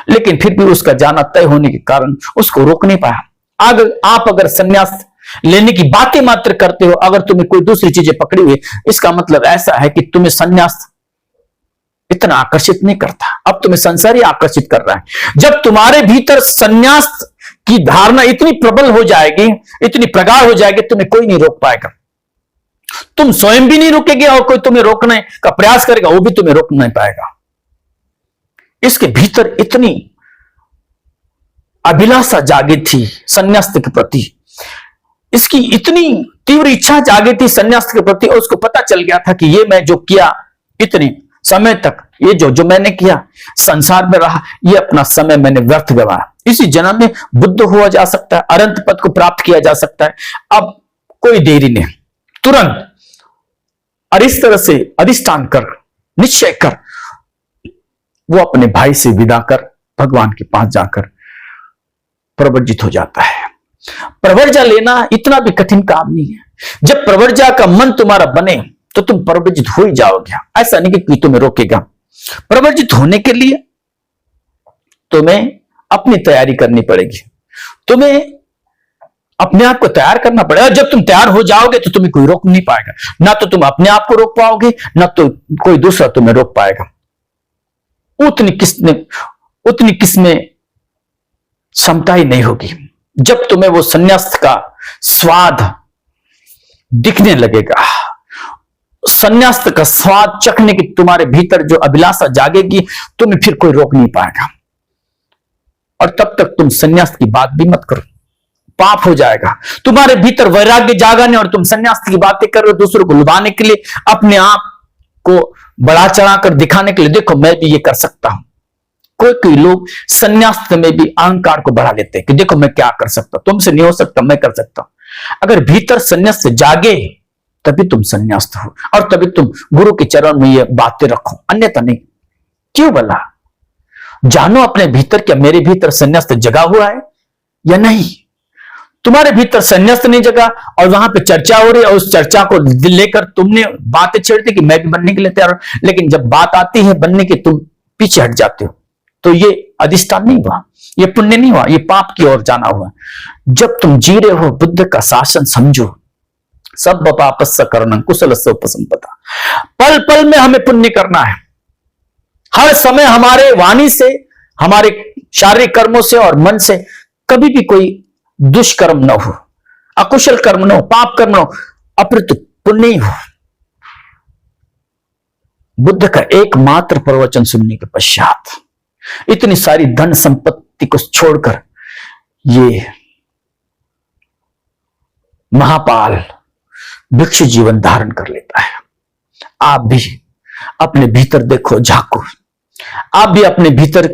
लेकिन फिर भी उसका जाना तय होने के कारण उसको रोक नहीं पाया। आप अगर संन्यास लेने की बातें मात्र करते हो, अगर तुम्हें कोई दूसरी चीजें पकड़ी हुई, इसका मतलब ऐसा है कि तुम्हें संन्यास इतना आकर्षित नहीं करता, अब तुम्हें संसार ही आकर्षित कर रहा है। जब तुम्हारे भीतर संन्यास की धारणा इतनी प्रबल हो जाएगी, इतनी प्रगाढ़ हो जाएगी, तुम्हें कोई नहीं रोक पाएगा। तुम स्वयं भी नहीं रुकेगे और कोई तुम्हें रोकने का प्रयास करेगा, वो भी तुम्हें रोक नहीं पाएगा। इसके भीतर इतनी अभिलाषा जागी थी संन्यास के प्रति, इसकी इतनी तीव्र इच्छा जागी थी संन्यास के प्रति, और उसको पता चल गया था कि ये मैं जो किया इतने समय तक, ये जो मैंने किया संसार में रहा, ये अपना समय मैंने व्यर्थ गवाया। इसी जन्म में बुद्ध हुआ जा सकता है, अनंत पद को प्राप्त किया जा सकता है, अब कोई देरी नहीं, तुरंत। और इस तरह से अधिष्ठान कर, निश्चय कर, वो अपने भाई से विदा कर भगवान के पास जाकर प्रवर्जित हो जाता है। प्रवर्जा लेना इतना भी कठिन काम नहीं है। जब प्रवर्जा का मन तुम्हारा बने तो तुम प्रवर्जित हो ही जाओगे। ऐसा नहीं कि तुम्हें रोकेगा। प्रवर्जित होने के लिए तुम्हें अपनी तैयारी करनी पड़ेगी, तुम्हें अपने आप को तैयार करना पड़ेगा। जब तुम तैयार हो जाओगे तो तुम्हें कोई रोक नहीं पाएगा, ना तो तुम अपने आप को रोक पाओगे, ना तो कोई दूसरा तुम्हें रोक पाएगा। उतनी किस्में क्षमता ही नहीं होगी। जब तुम्हें वो संन्यास का स्वाद दिखने लगेगा, संन्यास का स्वाद चखने की तुम्हारे भीतर जो अभिलाषा जागेगी, तुम्हें फिर कोई रोक नहीं पाएगा। और तब तक तुम संन्यास की बात भी मत करो, पाप हो जाएगा। तुम्हारे भीतर वैराग्य जागा नहीं और तुम संन्यास की बातें कर रहे हो दूसरों को लुभाने के लिए, अपने आप को बढ़ा चढ़ा कर दिखाने के लिए, देखो मैं भी ये कर सकता हूं। कोई लोग संन्यास में भी अहंकार को बढ़ा लेते हैं कि देखो मैं क्या कर सकता हूं, तुमसे नहीं हो सकता, मैं कर सकता हूं। अगर भीतर संन्यास से जागे तभी तुम संन्यास्त हो, और तभी तुम गुरु के चरण में ये बातें रखो, अन्यथा नहीं। क्यों भला? जानो अपने भीतर, क्या मेरे भीतर संन्यास जगा हुआ है या नहीं। तुम्हारे भीतर संन्यास नहीं जगा और वहां पे चर्चा हो रही है, और उस चर्चा को लेकर तुमने बातें छेड़ दी कि मैं भी बनने के लिए तैयार हूं, लेकिन जब बात आती है बनने की तुम पीछे हट जाते हो, तो ये अधिष्ठान नहीं हुआ, ये पुण्य नहीं हुआ, ये पाप की ओर जाना हुआ। जब तुम जी रहे हो बुद्ध का शासन समझो, सब पापस्य करणं कुशलस्य उपसंपदा। पल पल में हमें पुण्य करना है। हर समय हमारे वाणी से, हमारे शारीरिक कर्मों से और मन से कभी भी कोई दुष्कर्म न हो, अकुशल कर्म न हो, पाप कर्म न हो, अपितु पुण्य ही हो। बुद्ध का एकमात्र प्रवचन सुनने के पश्चात इतनी सारी धन संपत्ति को छोड़कर ये महापाल भिक्षु जीवन धारण कर लेता है। आप भी अपने भीतर देखो, झांको। आप भी अपने भीतर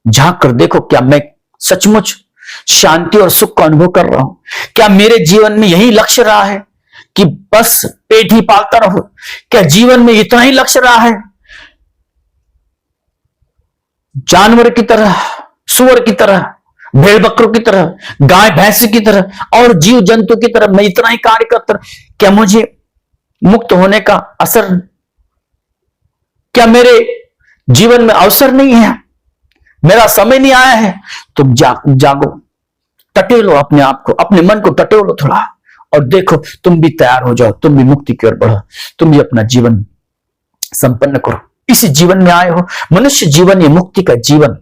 झांक कर देखो, क्या मैं सचमुच शांति और सुख का अनुभव कर रहा हूं? क्या मेरे जीवन में यही लक्ष्य रहा है कि बस पेट ही पालता रहो? क्या जीवन में इतना ही लक्ष्य रहा है? जानवर की तरह, सुअर की तरह, भेड़ बकरों की तरह, गाय भैंस की तरह और जीव जंतु की तरह मैं इतना ही कार्य करता? क्या मुझे मुक्त होने का असर, क्या मेरे जीवन में अवसर नहीं है? मेरा समय नहीं आया है? तुम जागो, टटेलो अपने आप को, अपने मन को टटेलो थोड़ा और देखो, तुम भी तैयार हो जाओ, तुम भी मुक्ति की ओर बढ़ो, तुम भी अपना जीवन संपन्न करो। इसी जीवन में आए हो। मनुष्य जीवन ये मुक्ति का जीवन,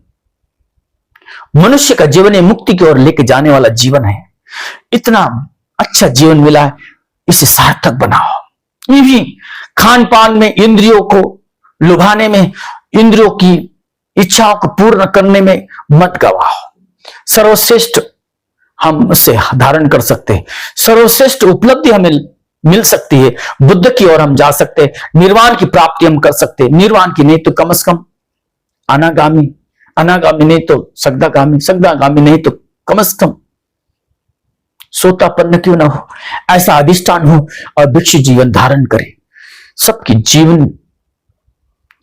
मनुष्य का जीवन ये मुक्ति की ओर लेके जाने वाला जीवन है। इतना अच्छा जीवन मिला है, इसे सार्थक बनाओ। ये भी खान पान में, इंद्रियों को लुभाने में, इंद्रियों की इच्छाओं को पूर्ण करने में मत गवाओ। सर्वश्रेष्ठ हम उसे धारण कर सकते हैं, सर्वश्रेष्ठ उपलब्धि हमें मिल सकती है, बुद्ध की ओर हम जा सकते हैं, निर्वाण की प्राप्ति हम कर सकते हैं। निर्वाण की नहीं तो कम से कम अनागामी, अनागामी नहीं तो सगदागामी, सगदागामी नहीं तो कम से कम सोतापन्न क्यों ना हो, ऐसा अधिष्ठान हो और भिक्षु जीवन धारण करे।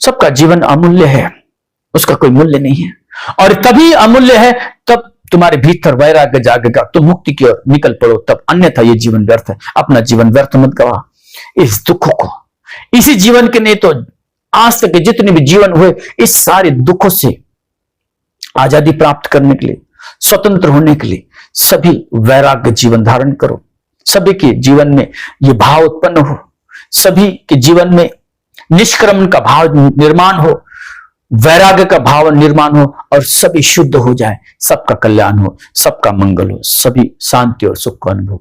सबका जीवन अमूल्य है, उसका कोई मूल्य नहीं है। और तभी अमूल्य है तब तुम्हारे भीतर वैराग्य जागेगा, तुम मुक्ति की ओर निकल पड़ो तब, अन्यथा ये जीवन व्यर्थ है। अपना जीवन व्यर्थ मत गवा। इस दुखों को, इसी जीवन के नहीं तो आज तक के जितने भी जीवन हुए, इस सारे दुखों से आजादी प्राप्त करने के लिए, स्वतंत्र होने के लिए सभी वैराग्य जीवन धारण करो। सभी के जीवन में ये भाव उत्पन्न हो, सभी के जीवन में निष्क्रमण का भाव निर्माण हो, वैराग्य का भाव निर्माण हो और सभी शुद्ध हो जाए, सबका कल्याण हो, सबका मंगल हो, सभी शांति और सुख का अनुभव